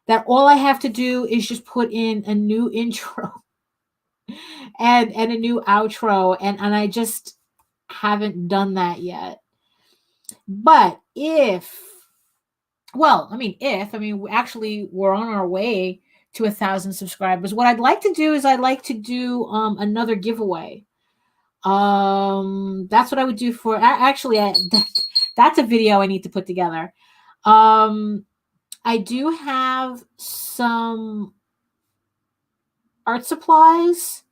that all I have to do is just put in a new intro and a new outro, and I just haven't done that yet. But actually we're on our way to 1,000 subscribers. What I'd like to do is I'd like to do another giveaway. That's what I would do for actually that's a video I need to put together. I do have some art supplies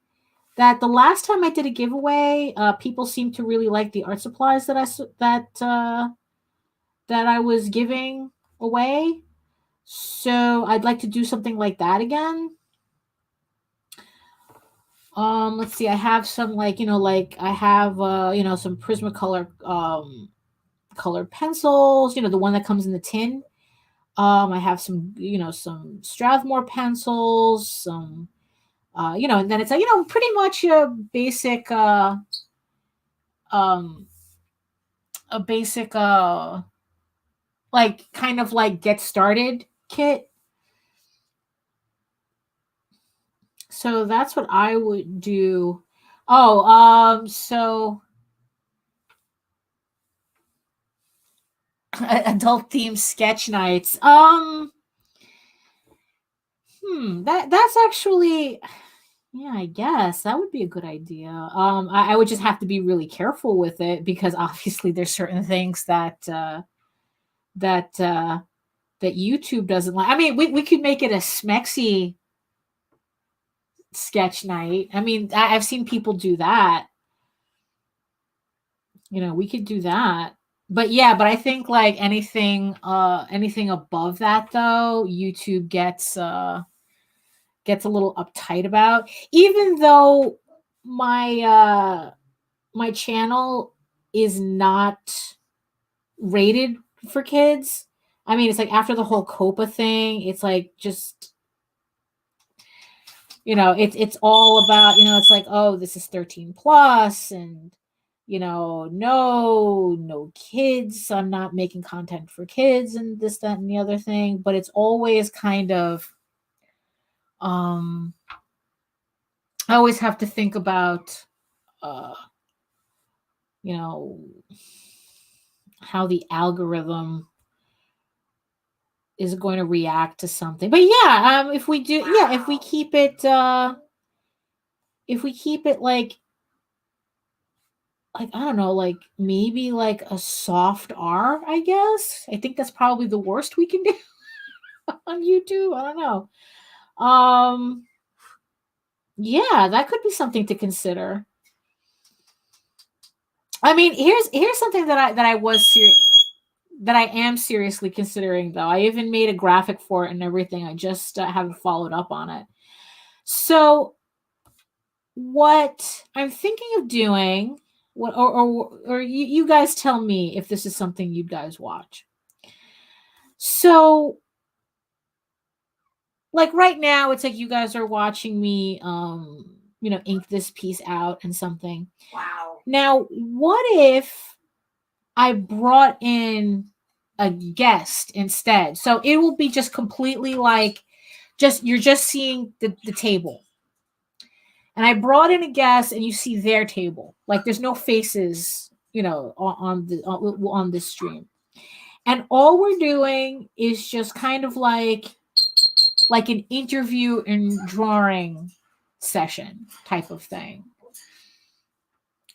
that the last time I did a giveaway, people seemed to really like the art supplies that I was giving away. So I'd like to do something like that again. Let's see. I have some I have some Prismacolor colored pencils. The one that comes in the tin. I have some Strathmore pencils, some and then it's pretty much um a basic like kind of like get started kit. So that's what I would do. Oh, so adult themed sketch nights. That's actually, yeah, I guess that would be a good idea. I would just have to be really careful with it because obviously there's certain things that that YouTube doesn't like. I mean, we could make it a smexy sketch night. I mean, I've seen people do that. We could do that. But yeah, but I think like anything above that though, YouTube gets a little uptight about. Even though my channel is not rated for kids. I mean, it's like after the whole COPA thing, it's like just, it's all about, it's like, oh, this is 13 plus and, no kids. I'm not making content for kids and this, that, and the other thing. But it's always kind of, I always have to think about, how the algorithm is going to react to something. But yeah, if we keep it like I don't know, like maybe like a soft R, I guess. I think that's probably the worst we can do on YouTube. I don't know. Yeah, that could be something to consider. I mean, here's something that I am seriously considering, though. I even made a graphic for it and everything. I just haven't followed up on it. So what I'm thinking of doing, or you guys tell me if this is something you guys watch. So like right now, it's like you guys are watching me, ink this piece out and something.
Wow.
Now, what if I brought in a guest instead? So it will be just completely like, you're just seeing the table. And I brought in a guest and you see their table. Like there's no faces, on this stream. And all we're doing is just kind of like an interview and drawing session type of thing.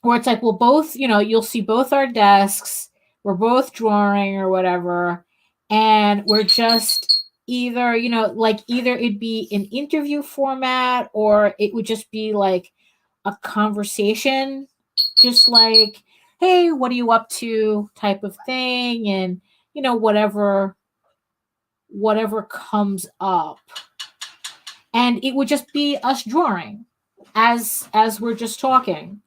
Where it's like, we'll both, you'll see both our desks, we're both drawing or whatever, and we're just either, either it'd be an interview format or it would just be like a conversation, just like, hey, what are you up to type of thing, and, whatever comes up. And it would just be us drawing as we're just talking.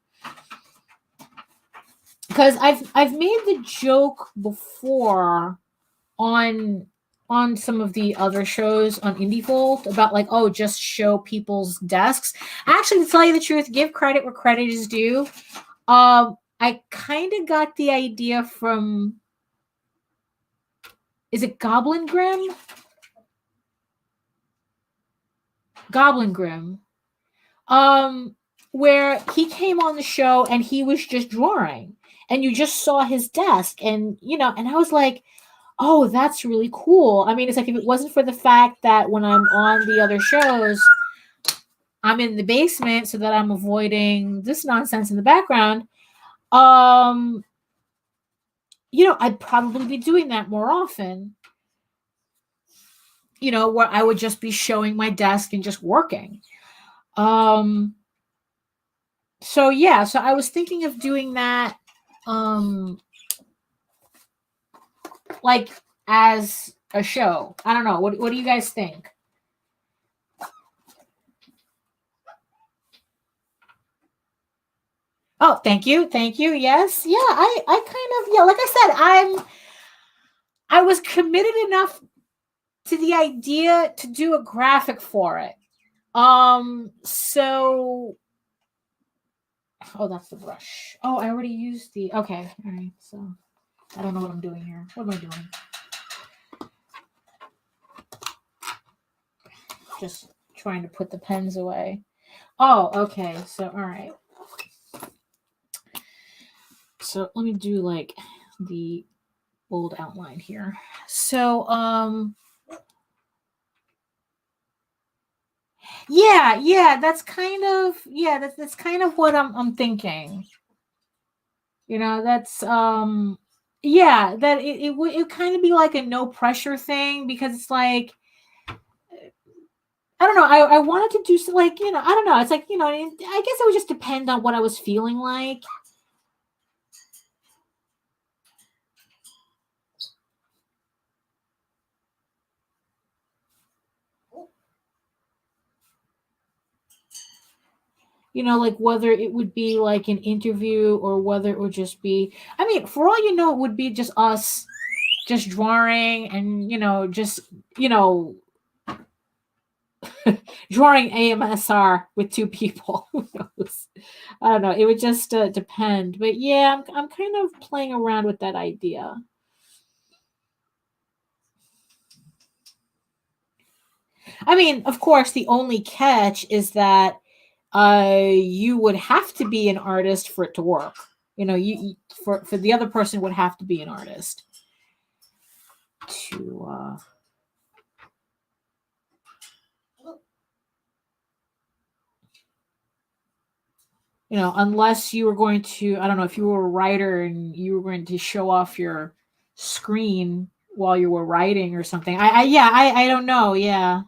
Because I've made the joke before on some of the other shows on IndieFold about like, oh, just show people's desks. Actually, to tell you the truth, give credit where credit is due. I kind of got the idea from, is it Goblin Grim? Goblin Grim. Where he came on the show and he was just drawing and you just saw his desk and, and I was like, oh, that's really cool. I mean, it's like, if it wasn't for the fact that when I'm on the other shows, I'm in the basement so that I'm avoiding this nonsense in the background. I'd probably be doing that more often, where I would just be showing my desk and just working. So yeah, so I was thinking of doing that, like as a show. I don't know. What do you guys think? Oh, thank you. Yes. Yeah, I kind of, yeah, like I said, I was committed enough to the idea to do a graphic for it. So, oh, that's the brush. Oh, I already used the, okay. All right. So I don't know what I'm doing here. What am I doing? Just trying to put the pens away. Oh, okay. So, all right. So let me do like the bold outline here. So, yeah, that's kind of, that's kind of what I'm thinking. That's, yeah, that it would kind of be like a no pressure thing, because it's like, I don't know. I wanted to do like, I don't know. It's like, I guess it would just depend on what I was feeling like. Like whether it would be like an interview or whether it would just be, I mean, for all you know, it would be just us just drawing and, just, drawing AMSR with two people. Who knows? I don't know. It would just depend. But yeah, I'm kind of playing around with that idea. I mean, of course, the only catch is that you would have to be an artist for it to work. For the other person would have to be an artist to unless you were going to, I don't know, if you were a writer and you were going to show off your screen while you were writing or something. I don't know. Yeah.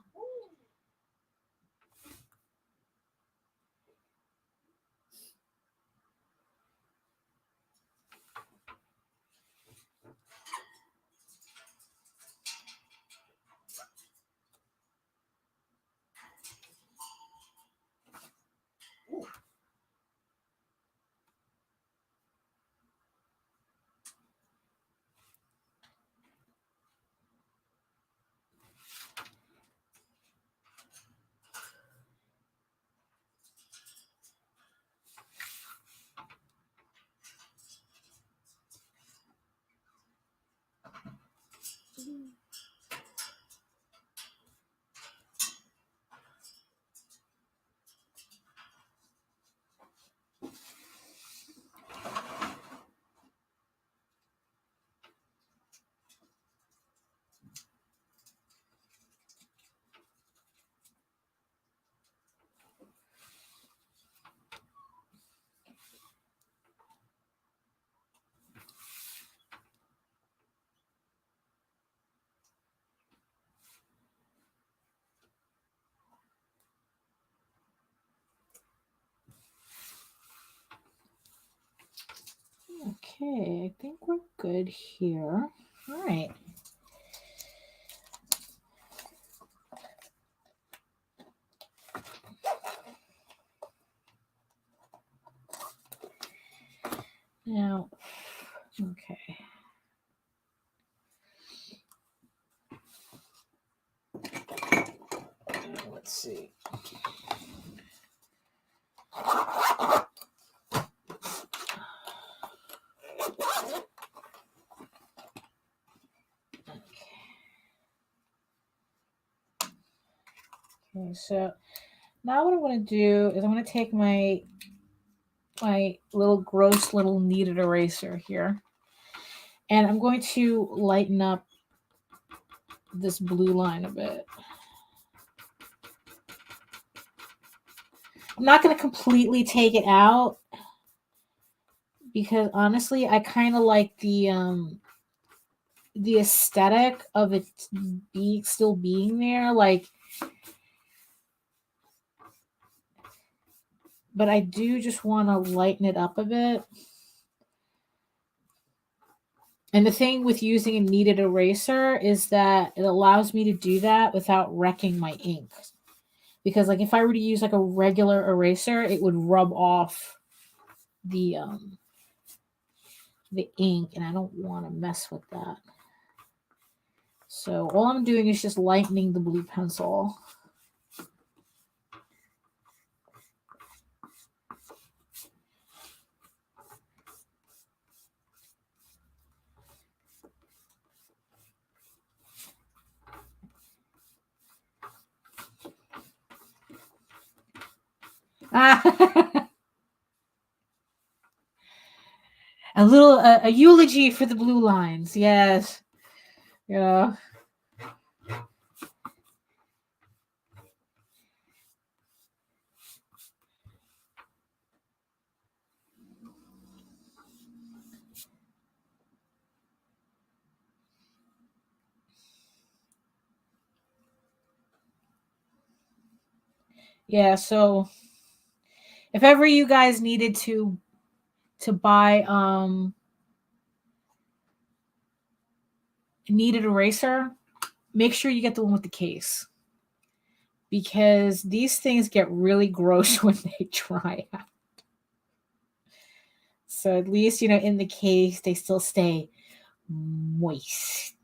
Okay, I think we're good here. All right. Now, okay. Let's see. Okay, so now what I'm going to do is I'm going to take my little gross little kneaded eraser here, and I'm going to lighten up this blue line a bit. I'm not going to completely take it out because honestly, I kind of like the aesthetic of it still being there, but I do just want to lighten it up a bit. And the thing with using a kneaded eraser is that it allows me to do that without wrecking my ink. Because if I were to use a regular eraser, it would rub off the ink, and I don't want to mess with that. So all I'm doing is just lightening the blue pencil. A eulogy for the blue lines. Yes. Yeah. Yeah, so if ever you guys needed to buy kneaded eraser, make sure you get the one with the case, because these things get really gross when they dry out. So at least, in the case, they still stay moist.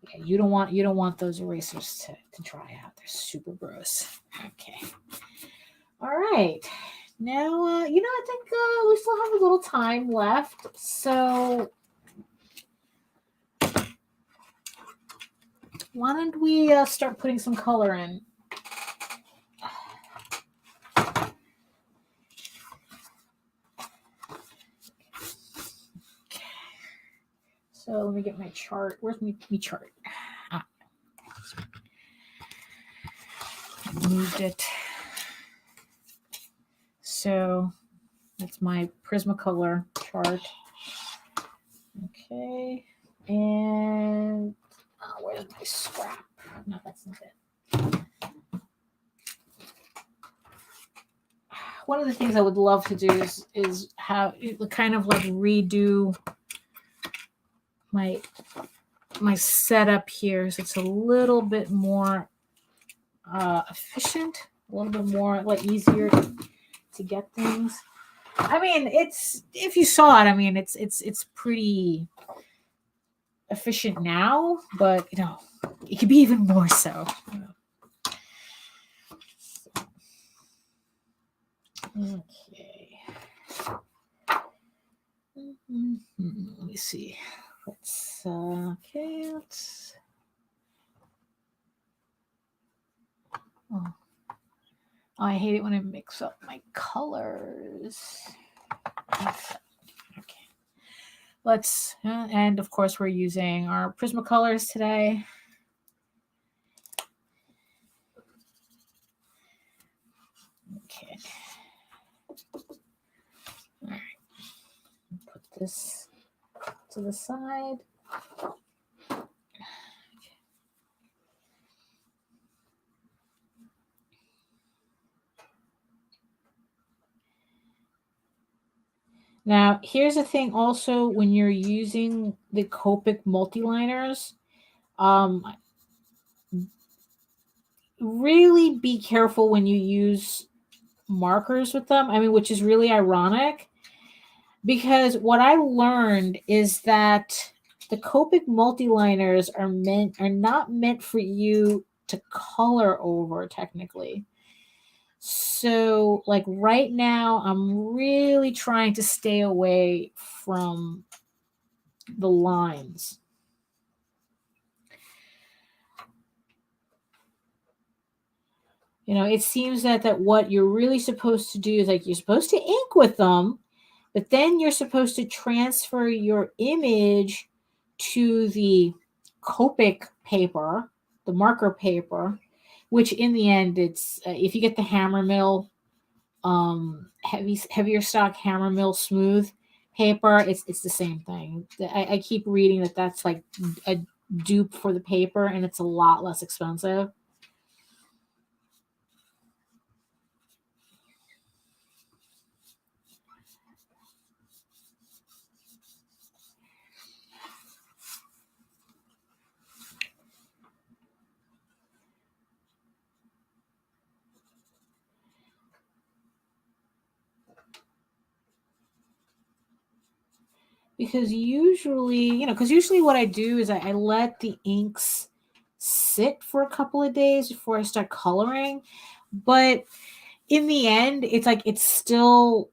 Yeah, you don't want those erasers to dry out. They're super gross. Okay. All right. Now, I think we still have a little time left. So why don't we start putting some color in? So let me get my chart. Where's my chart? Ah. Moved it. So that's my Prismacolor chart. Okay. And where's my scrap? No, that's not it. One of the things I would love to do is have kind of like redo my setup here, so it's a little bit more efficient, a little bit more like easier to get things. I mean, if you saw it, I mean, it's pretty efficient now, but it could be even more so. Okay. Let me see. Let's oh, I hate it when I mix up my colors. Okay. Let's and of course we're using our Prismacolors today. Okay. All right. Put this to the side. Now, here's the thing also, when you're using the Copic Multiliners, really be careful when you use markers with them. I mean, which is really ironic, because what I learned is that the Copic Multiliners are not meant for you to color over technically. So like right now, I'm really trying to stay away from the lines. It seems that what you're really supposed to do is like you're supposed to ink with them, but then you're supposed to transfer your image to the Copic paper, the marker paper, which in the end, it's if you get the Hammermill heavier stock Hammermill smooth paper, it's the same thing. I keep reading that that's like a dupe for the paper, and it's a lot less expensive. Because usually what I do is I let the inks sit for a couple of days before I start coloring. But in the end, it's like it still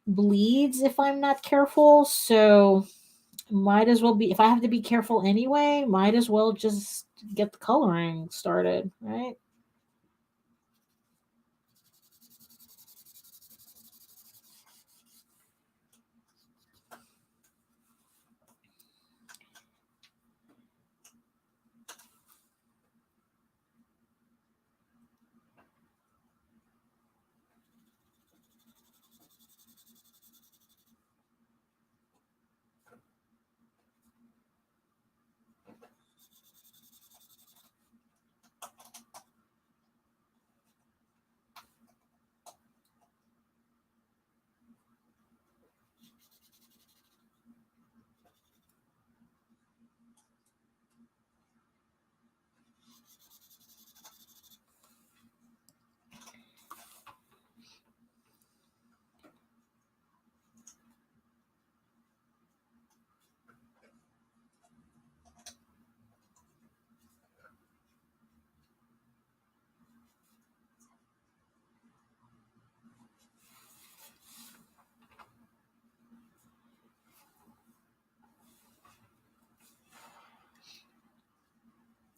bleeds if I'm not careful. So might as well be, if I have to be careful anyway, might as well just get the coloring started, right?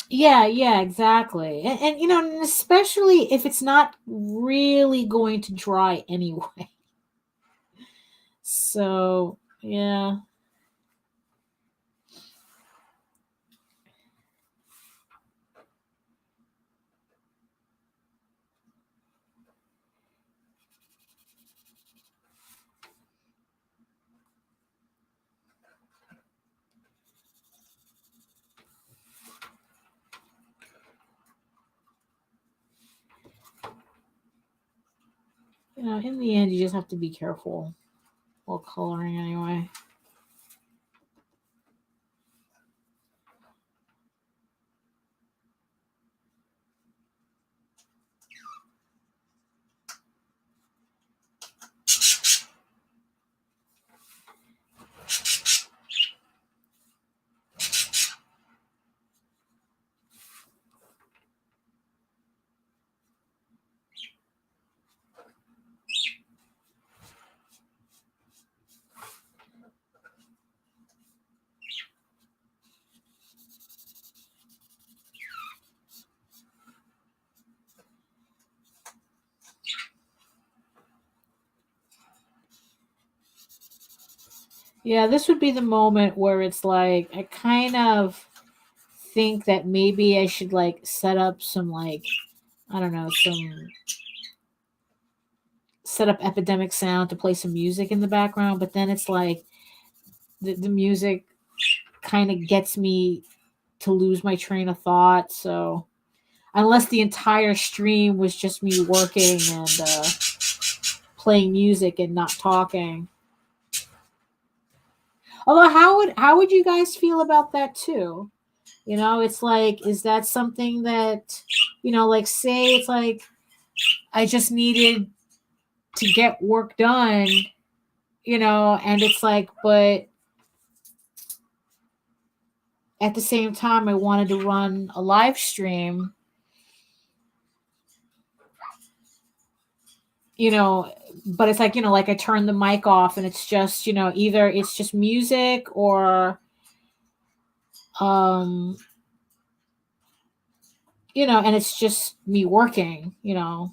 Yeah, exactly. And you know, and especially if it's not really going to dry anyway. So, yeah. You know, in the end, you just have to be careful while coloring anyway. Yeah, this would be the moment where it's like I kind of think that maybe I should like set up some like I don't know, some set up epidemic sound to play some music in the background, but then it's like the music kind of gets me to lose my train of thought. So unless the entire stream was just me working and playing music and not talking. Although how would you guys feel about that too? You know, it's like, is that something that, you know, like say it's like I just needed to get work done, you know, and it's like, but at the same time I wanted to run a live stream, you know, but it's like, you know, like I turn the mic off and it's just, you know, either it's just music or um you know, and it's just me working, you know.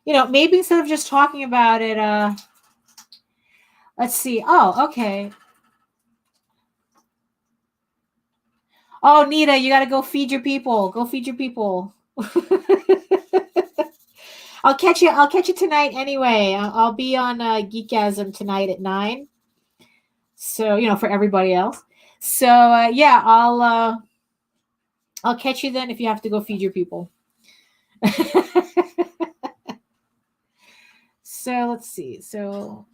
You know, maybe instead of just talking about it, let's see. Oh, okay. Oh, Nita, you got to go feed your people. Go feed your people. I'll catch you. I'll catch you tonight anyway. I'll be on Geekasm tonight at 9. So you know, for everybody else. So yeah, I'll catch you then if you have to go feed your people. So let's see. So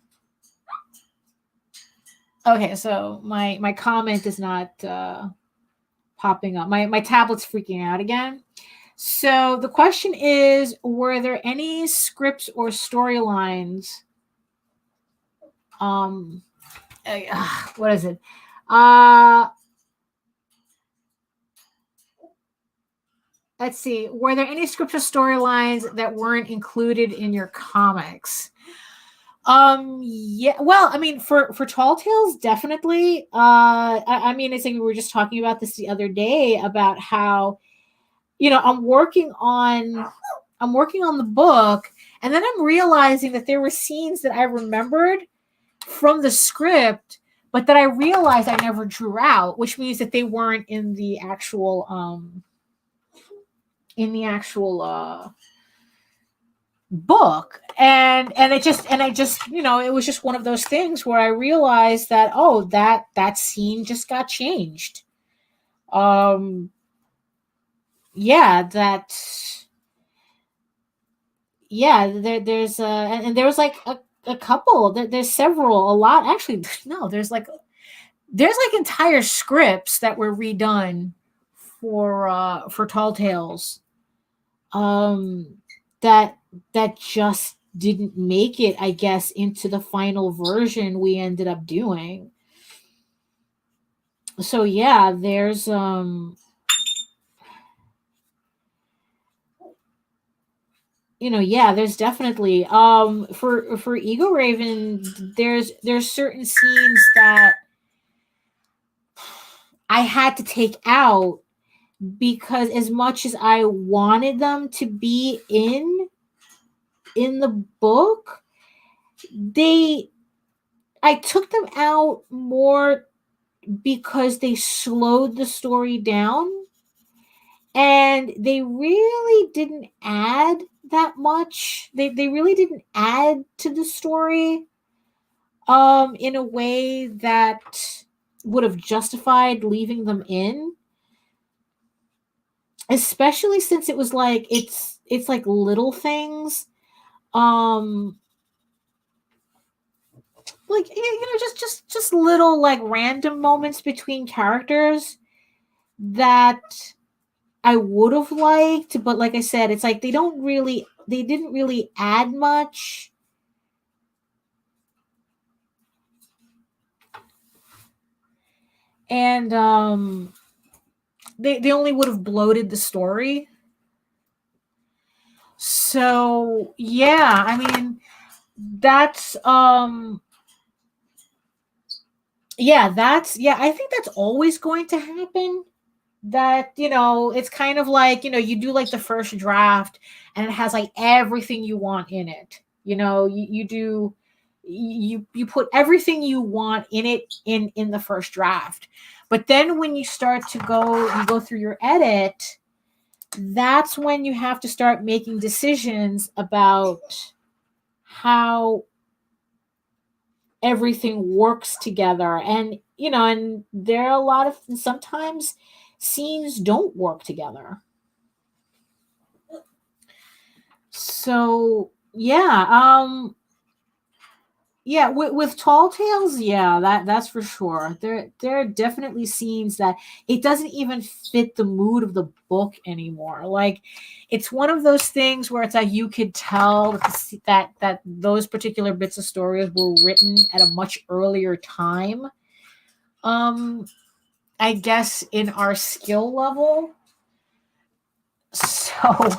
okay, so my comment is not popping up. My tablet's freaking out again. So the question is, were there any scripts or storylines? Um, what is it? Uh, let's see. Were there any scripts or storylines that weren't included in your comics? Yeah. Well, I mean, for Tall Tales, definitely. I mean, it's like we were just talking about this the other day about how, you know, I'm working on the book, and then I'm realizing that there were scenes that I remembered from the script, but that I realized I never drew out, which means that they weren't in the actual book. And you know, it was just one of those things where I realized that, oh, that scene just got changed. Um yeah, that yeah, there's and there was like a couple, there's several, a lot actually. No, there's like entire scripts that were redone for Tall Tales, um that just didn't make it, I guess, into the final version we ended up doing. So yeah, there's you know, yeah, there's definitely for Egoraven, there's certain scenes that I had to take out, because as much as I wanted them to be in the book, I took them out more because they slowed the story down, and they really didn't add that much. They really didn't add to the story in a way that would have justified leaving them in, especially since it was like it's like little things, um like, just little, like, random moments between characters that I would have liked, but like I said, it's like they didn't really add much. And they only would have bloated the story. So yeah, I mean, that's I think that's always going to happen. That, it's kind of like, you do like the first draft, and it has like everything you want in it. You put everything you want in it in the first draft. But then when you go through your edit, that's when you have to start making decisions about how everything works together. And and there are a lot of, sometimes scenes don't work together. So yeah, with Tall Tales, yeah, that's for sure. There are definitely scenes that it doesn't even fit the mood of the book anymore. Like, it's one of those things where it's like you could tell that those particular bits of stories were written at a much earlier time. I guess in our skill level. So,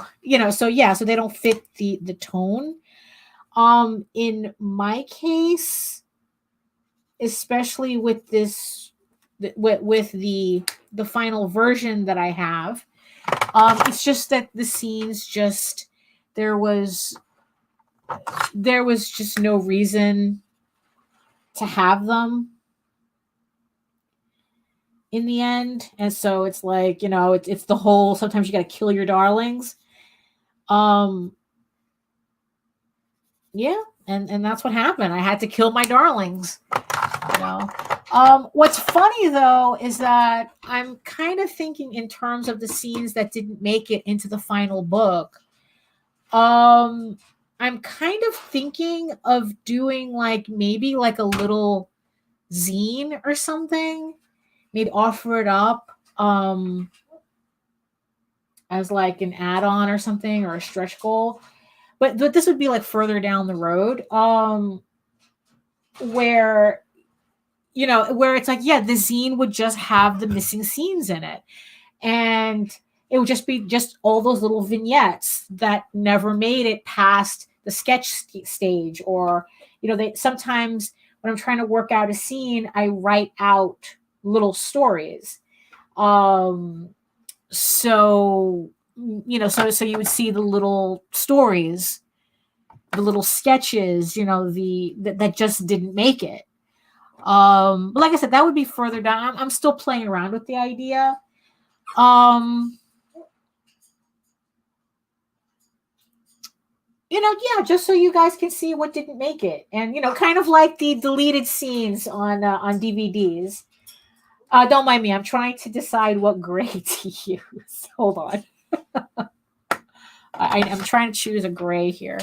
so they don't fit the tone. In my case, especially with this, with the final version that I have, it's just that the scenes just there was just no reason to have them in the end. And so it's like, it's the whole, sometimes you got to kill your darlings. um yeah, and that's what happened. I had to kill my darlings. What's funny though is that I'm kind of thinking in terms of the scenes that didn't make it into the final book. I'm kind of thinking of doing like maybe like a little zine or something. Maybe offer it up as like an add-on or something, or a stretch goal. But this would be like further down the road. Where where it's like, yeah, the zine would just have the missing scenes in it, and it would just be just all those little vignettes that never made it past the sketch stage. Or they sometimes, when I'm trying to work out a scene, I write out little stories. So so you would see the little stories, the little sketches, that just didn't make it. But like I said, that would be further down. I'm still playing around with the idea. Yeah, just so you guys can see what didn't make it, and kind of like the deleted scenes on DVDs. Don't mind me. I'm trying to decide what gray to use. Hold on. I'm trying to choose a gray here.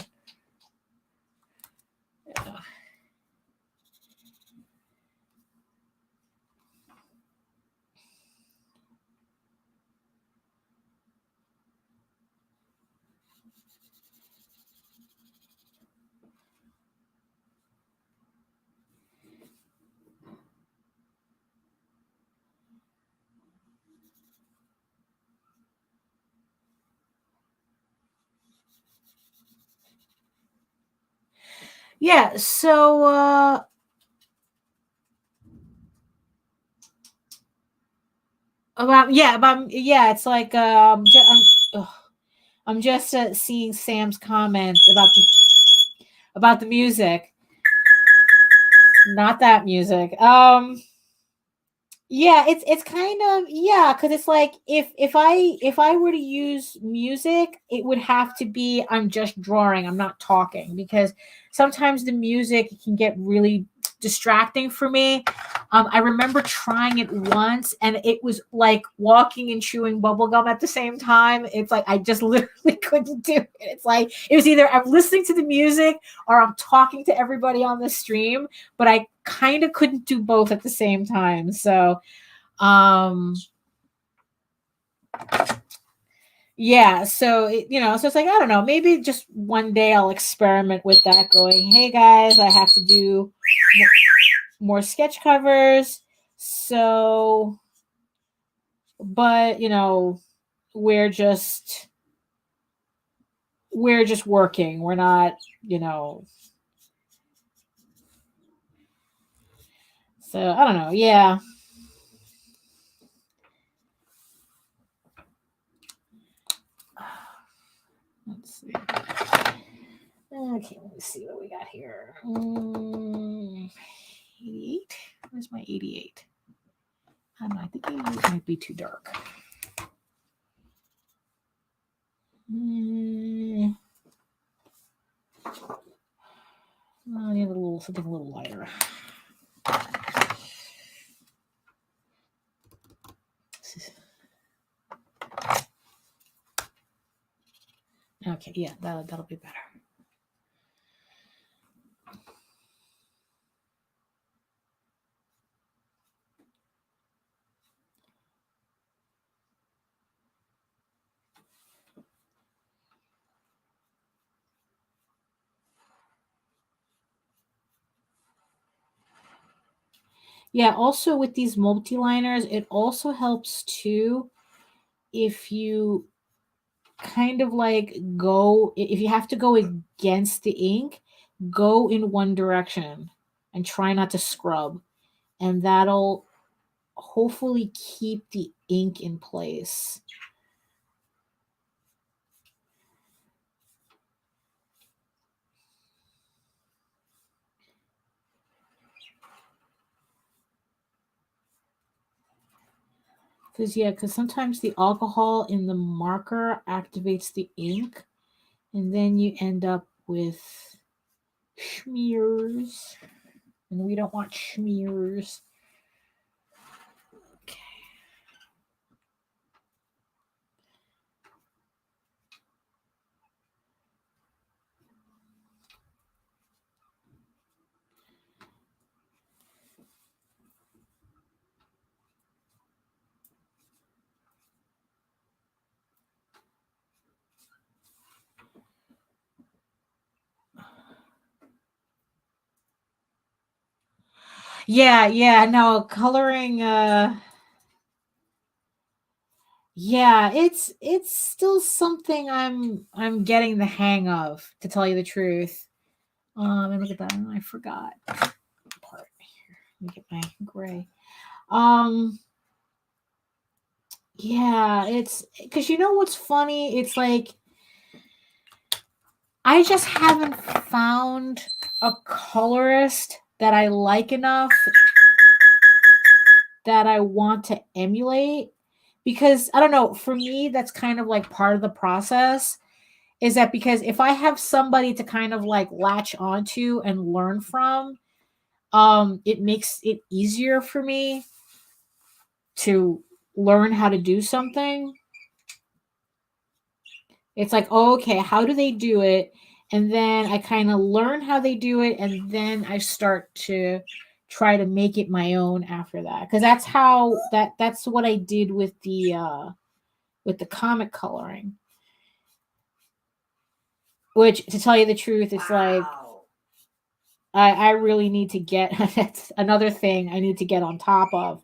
Yeah, so yeah, it's like I'm just seeing Sam's comment about the music. Not that music. Yeah, it's kind of, yeah, because it's like if I were to use music, it would have to be I'm just drawing, I'm not talking, because sometimes the music can get really distracting for me. I remember trying it once and it was like walking and chewing bubblegum at the same time. It's like I just literally couldn't do it. It's like it was either I'm listening to the music or I'm talking to everybody on the stream, but I kind of couldn't do both at the same time. So yeah, so so it's like I don't know, maybe just one day I'll experiment with that, going, hey guys, I have to do more sketch covers. So but we're just working, we're not, so I don't know. Yeah, let's see. Okay, let's see what we got here. 88. Where's my 88? I don't know, I think 88 might be too dark. I need something a little lighter. Okay, yeah, that'll be better. Yeah, also with these multiliners, it also helps too if you kind of like if you have to go against the ink, go in one direction and try not to scrub, and that'll hopefully keep the ink in place. Because sometimes the alcohol in the marker activates the ink, and then you end up with smears, and we don't want smears. Okay. Yeah, no, coloring yeah, it's still something I'm getting the hang of, to tell you the truth. And look at that. I forgot part here. Let me get my gray. Yeah, it's because what's funny? It's like I just haven't found a colorist that I like enough that I want to emulate, because I don't know, for me that's kind of like part of the process, is that because if I have somebody to kind of like latch onto and learn from, it makes it easier for me to learn how to do something. It's like, oh, okay, how do they do it? And then I kind of learn how they do it, and then I start to try to make it my own after that. Because that's what I did with the comic coloring. Which, to tell you the truth, it's like I really need to get that's another thing I need to get on top of.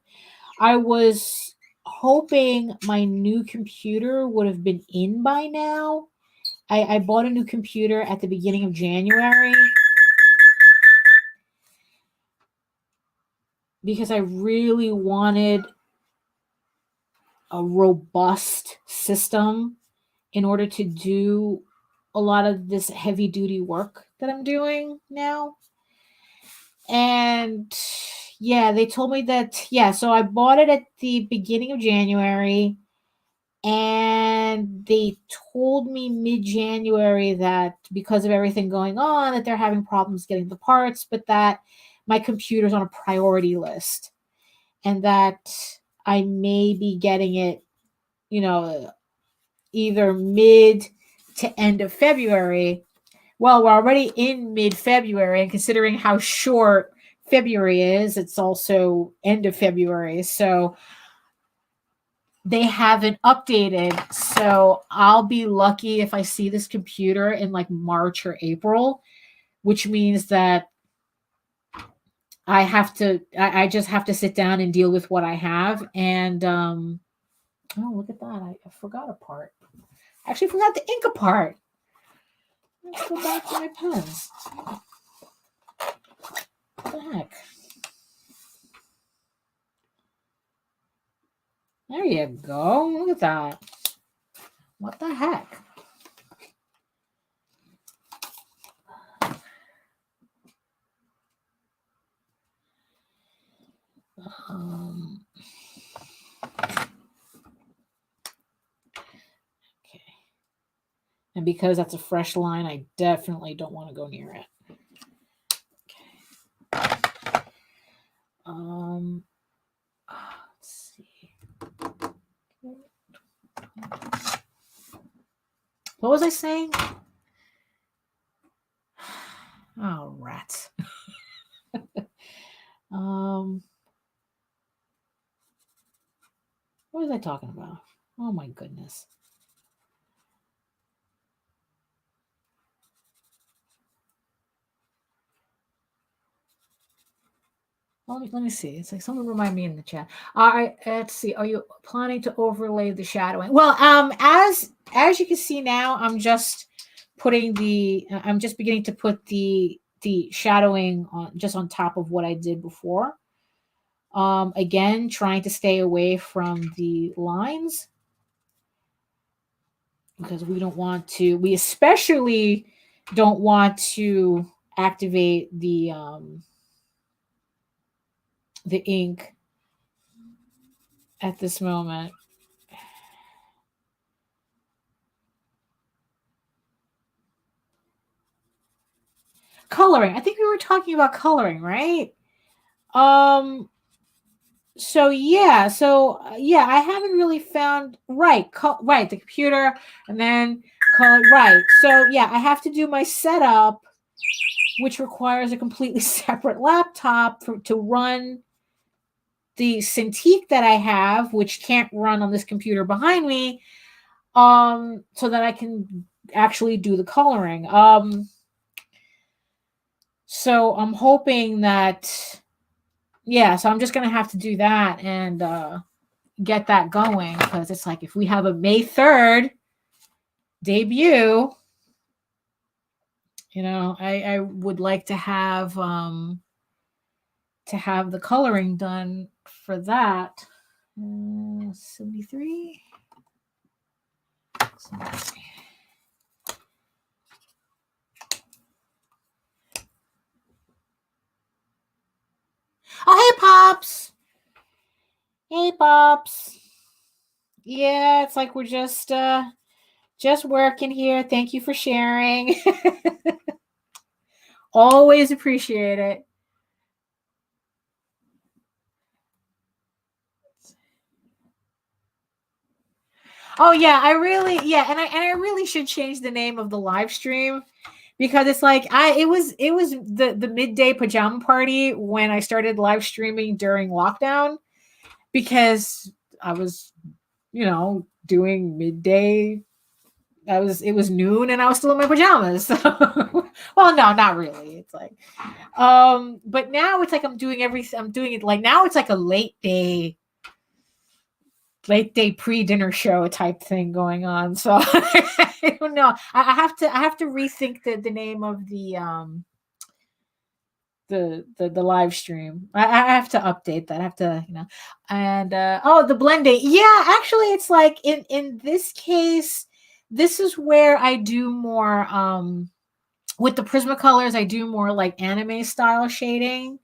I was hoping my new computer would have been in by now. I bought a new computer at the beginning of January because I really wanted a robust system in order to do a lot of this heavy duty work that I'm doing now. And yeah, they told me that, yeah, so I bought it at the beginning of January, and they told me mid-January that because of everything going on, that they're having problems getting the parts, but that my computer's on a priority list and that I may be getting it, either mid to end of February. Well, we're already in mid-February, and considering how short February is, it's also end of February. So they haven't updated. So I'll be lucky if I see this computer in like March or April, which means that I just have to sit down and deal with what I have. And, oh, look at that. I forgot a part. I actually forgot the ink part. Let's go back to my pens. What the heck? There you go. Look at that. What the heck? Okay. And because that's a fresh line, I definitely don't want to go near it. Okay. Let's see. What was I saying? Oh, rats. What was I talking about? Oh my goodness. Let me see. It's like someone remind me in the chat. All right, let's see. Are you planning to overlay the shadowing? Well, as you can see now, I'm just beginning to put the shadowing on top of what I did before. Again, trying to stay away from the lines because we especially don't want to activate the ink at this moment. Coloring. I think we were talking about coloring, right? So yeah, I haven't really found right the computer and then color right. So yeah, I have to do my setup, which requires a completely separate laptop to run the Cintiq that I have, which can't run on this computer behind me, so that I can actually do the coloring. So I'm hoping that, yeah, so I'm just going to have to do that and get that going, because it's like if we have a May 3rd debut, I would like to have the coloring done for that. 73. Oh, hey, Pops. Hey, Pops. Yeah, it's like we're just working here. Thank you for sharing. Always appreciate it. Oh yeah, and I really should change the name of the live stream, because it's like it was the midday pajama party when I started live streaming during lockdown, because I was doing midday. It was noon and I was still in my pajamas. So well, no, not really. It's like but now it's like I'm doing it like now it's like a late day pre-dinner show type thing going on. So I don't know. I have to rethink the name of the the live stream. I have to update that. I have to, and oh, the blending. Yeah, actually it's like in this case, this is where I do more with the Prismacolors, I do more like anime style shading.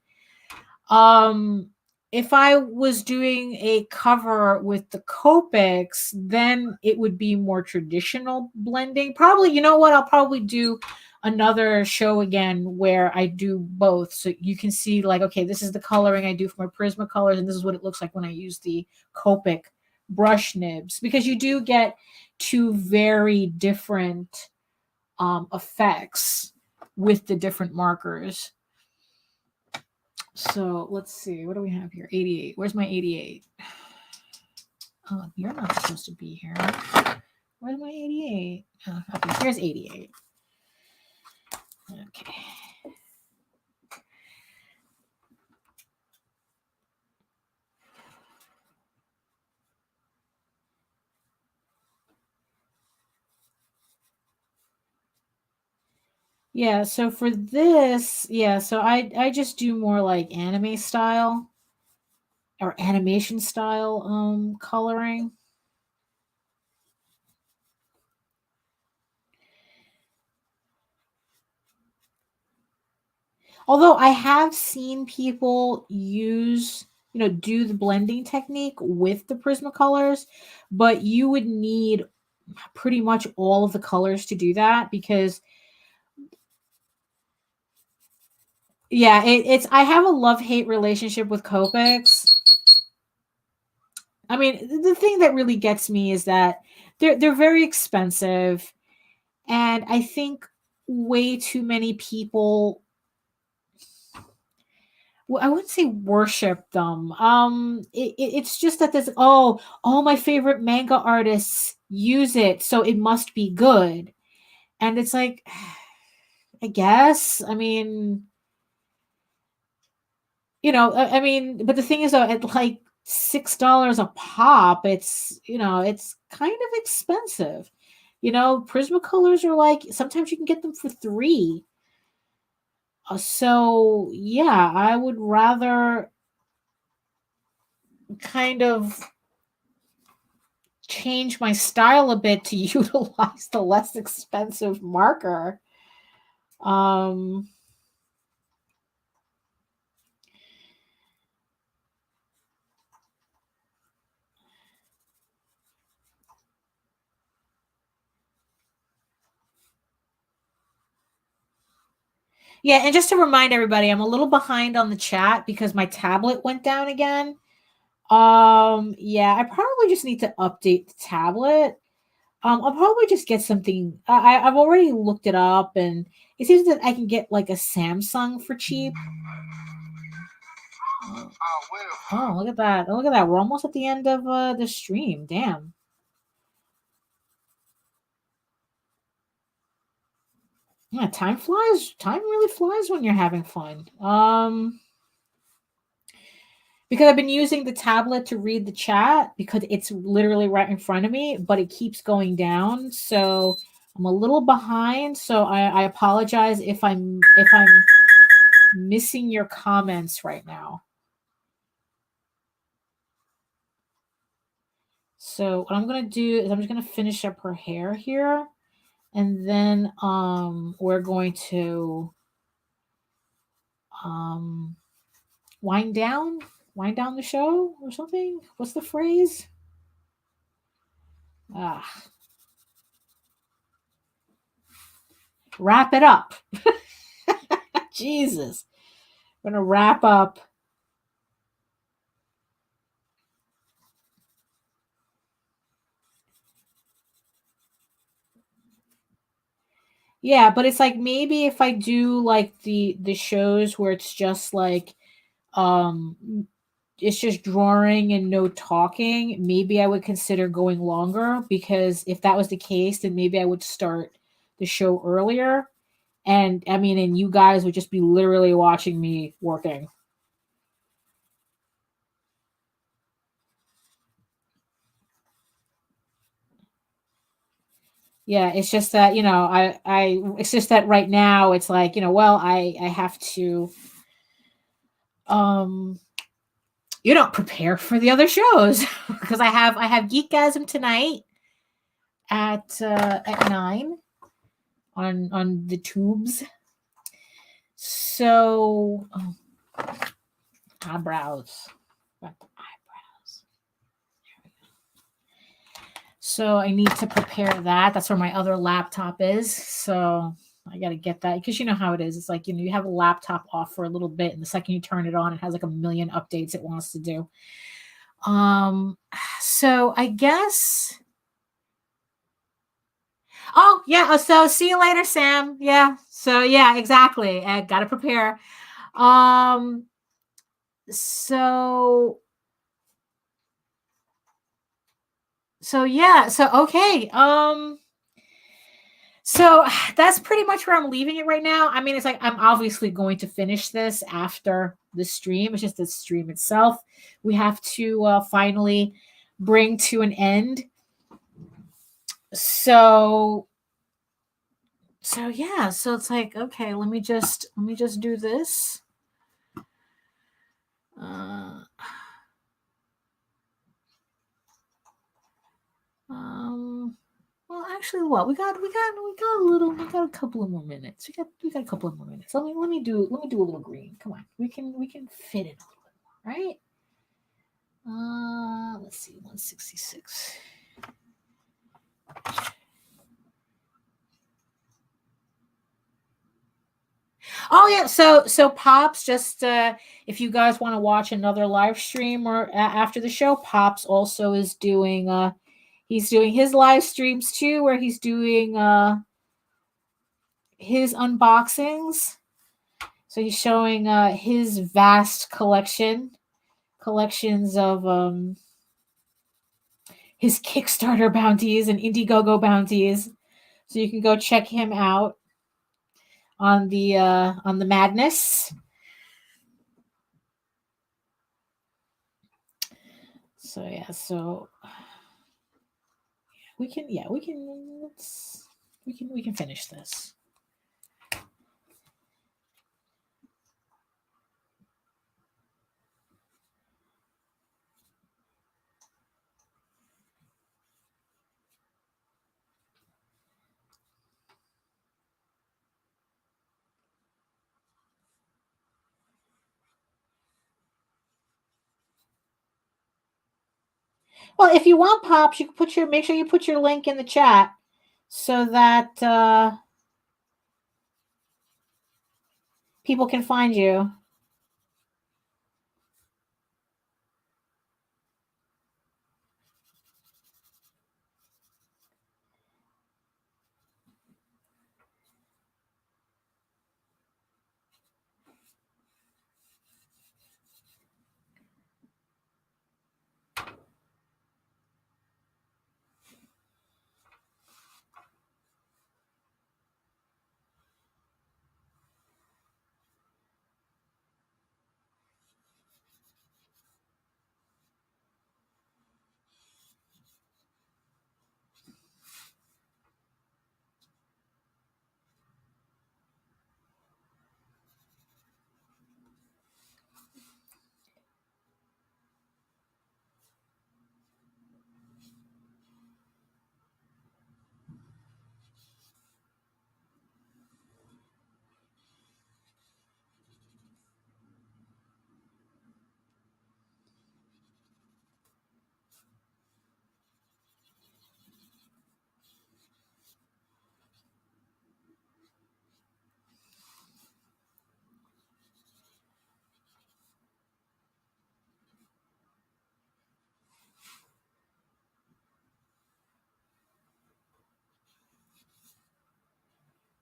If I was doing a cover with the Copics, then it would be more traditional blending. Probably, you know what? I'll probably do another show again where I do both. So you can see like, okay, this is the coloring I do for my Prismacolors, and this is what it looks like when I use the Copic brush nibs, because you do get two very different effects with the different markers. So let's see. What do we have here? 88. Where's my 88? Oh, you're not supposed to be here. Where's my 88? Oh, okay, here's 88. Okay. Yeah, so for this, yeah, so I just do more like anime style or animation style coloring. Although I have seen people use, do the blending technique with the Prismacolors, but you would need pretty much all of the colors to do that, because yeah, it's I have a love-hate relationship with Copics. I mean, the thing that really gets me is that they're very expensive, and I think way too many people, well, I wouldn't say worship them. It's just that there's all my favorite manga artists use it, so it must be good, and it's like, I guess. I mean, I mean, but the thing is, though, at like $6 a pop, it's kind of expensive. Prismacolors are like sometimes you can get them for 3. So yeah, I would rather kind of change my style a bit to utilize the less expensive marker. Yeah, and just to remind everybody, I'm a little behind on the chat because my tablet went down again. Yeah, I probably just need to update the tablet. I'll probably just get something. I've already looked it up, and it seems that I can get like a Samsung for cheap. Oh, look at that! Look at that! We're almost at the end of the stream. Damn. Yeah, time flies. Time really flies when you're having fun. Because I've been using the tablet to read the chat because it's literally right in front of me, but it keeps going down. So I'm a little behind. So I apologize if I'm missing your comments right now. So what I'm gonna do is I'm just gonna finish up her hair here, and then we're going to wind down the show or something. What's the phrase? Wrap it up. Jesus. I'm gonna wrap up. Yeah, but it's like maybe if I do like the shows where it's just like it's just drawing and no talking, maybe I would consider going longer, because if that was the case, then maybe I would start the show earlier. And I mean, and you guys would just be literally watching me working. Yeah, it's just that, it's just that right now it's like, well, I have to you don't prepare for the other shows because I have Geekgasm tonight at 9 on the tubes. So eyebrows. Got the eyebrows. So I need to prepare that. That's where my other laptop is. So I got to get that because you know how it is. It's like, you have a laptop off for a little bit, and the second you turn it on, it has like a million updates it wants to do. So I guess. Oh yeah. So see you later, Sam. Yeah. So yeah, exactly. I got to prepare. So yeah. So okay. So that's pretty much where I'm leaving it right now. I mean, it's like I'm obviously going to finish this after the stream. It's just the stream itself we have to finally bring to an end. So yeah. So it's like, okay, let me just do this. Well, actually, what we got a couple of more minutes. We got a couple of more minutes. Let me do a little green. Come on, we can fit in a little bit more, right? Let's see, 166. Oh yeah, so Pops, just if you guys want to watch another live stream or after the show, Pops also is doing he's doing his live streams too, where he's doing his unboxings. So he's showing his vast collections of his Kickstarter bounties and Indiegogo bounties. So you can go check him out on the madness. So yeah, so we can finish this. Well, if you want, Pops, you can make sure you put your link in the chat so that people can find you.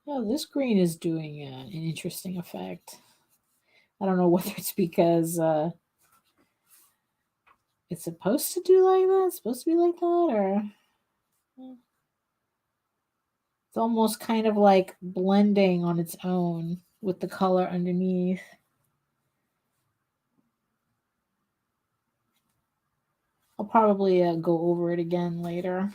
Oh, this green is doing an interesting effect. I don't know whether it's because it's supposed to do like that, it's supposed to be like that, or it's almost kind of like blending on its own with the color underneath. I'll probably go over it again later.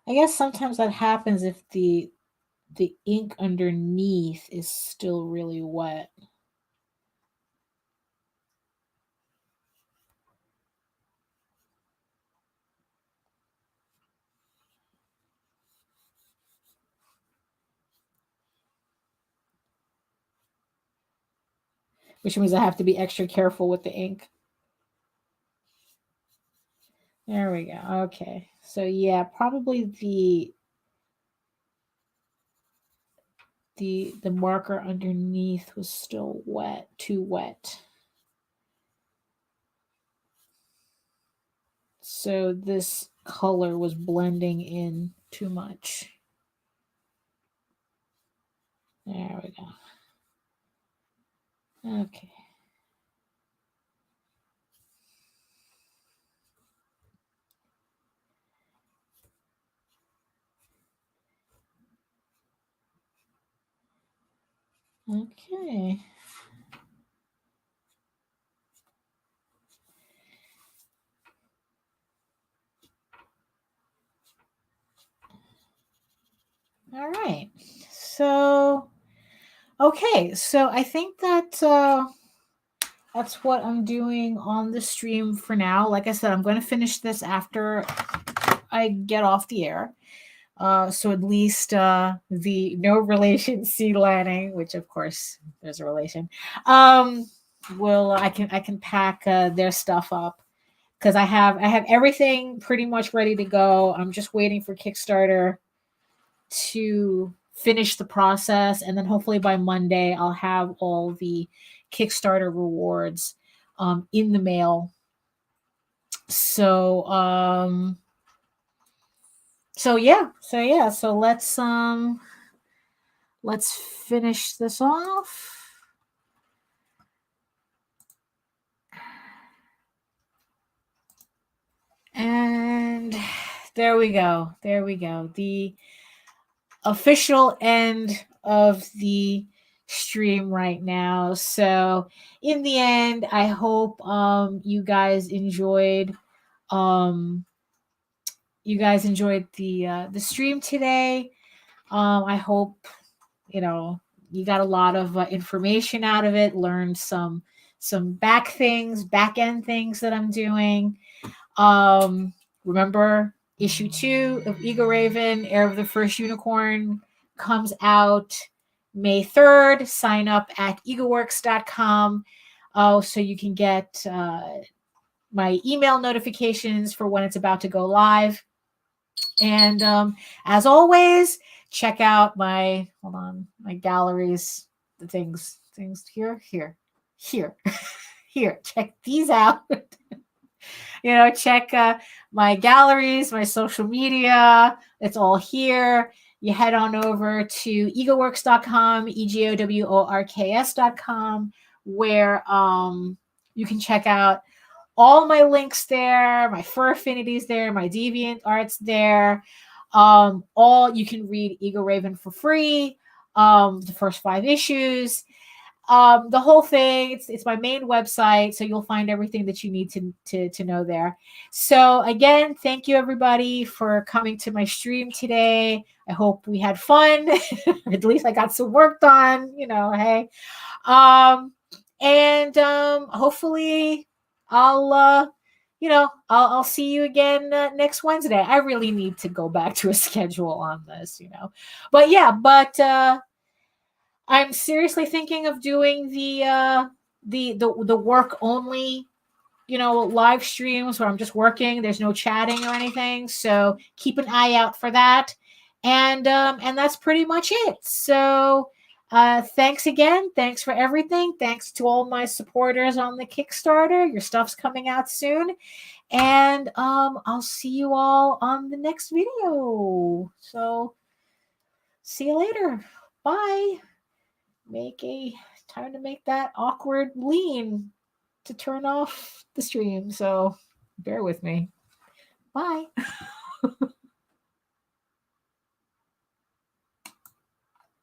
I guess sometimes that happens if the ink underneath is still really wet. Which means I have to be extra careful with the ink. There we go. Okay. So yeah, probably the marker underneath was still wet, too wet. So this color was blending in too much. There we go. Okay. Okay. All right. So, okay. So I think that that's what I'm doing on the stream for now. Like I said, I'm going to finish this after I get off the air. So at least the no relation sea lining, which of course there's a relation, will I can pack their stuff up because I have everything pretty much ready to go. I'm just waiting for Kickstarter to finish the process, and then hopefully by Monday I'll have all the Kickstarter rewards in the mail. So so let's finish this off. And there we go. There we go. The official end of the stream right now. So in the end, I hope you guys enjoyed the stream today. I hope you got a lot of information out of it, learned some back end things that I'm doing. Remember, issue 2 of Egoraven, Heir of the First Unicorn, comes out May 3rd. Sign up at egoworks.com so you can get my email notifications for when it's about to go live. And as always, check out my galleries, the things here. Here. Check these out. Check my galleries, my social media. It's all here. You head on over to egoworks.com, egoworks.com, where you can check out all my links there, my fur affinities there, my deviant arts there. All you can read Egoraven for free. The first 5 issues. The whole thing, it's my main website, so you'll find everything that you need to know there. So again, thank you everybody for coming to my stream today. I hope we had fun. At least I got some work done, hey. And hopefully I'll I'll see you again next Wednesday. I really need to go back to a schedule on this, but I'm seriously thinking of doing the work only, live streams where I'm just working. There's no chatting or anything. So keep an eye out for that. And that's pretty much it. So thanks again. Thanks for everything. Thanks to all my supporters on the Kickstarter. Your stuff's coming out soon. And I'll see you all on the next video. So see you later. Bye. Time to make that awkward lean to turn off the stream. So bear with me. Bye.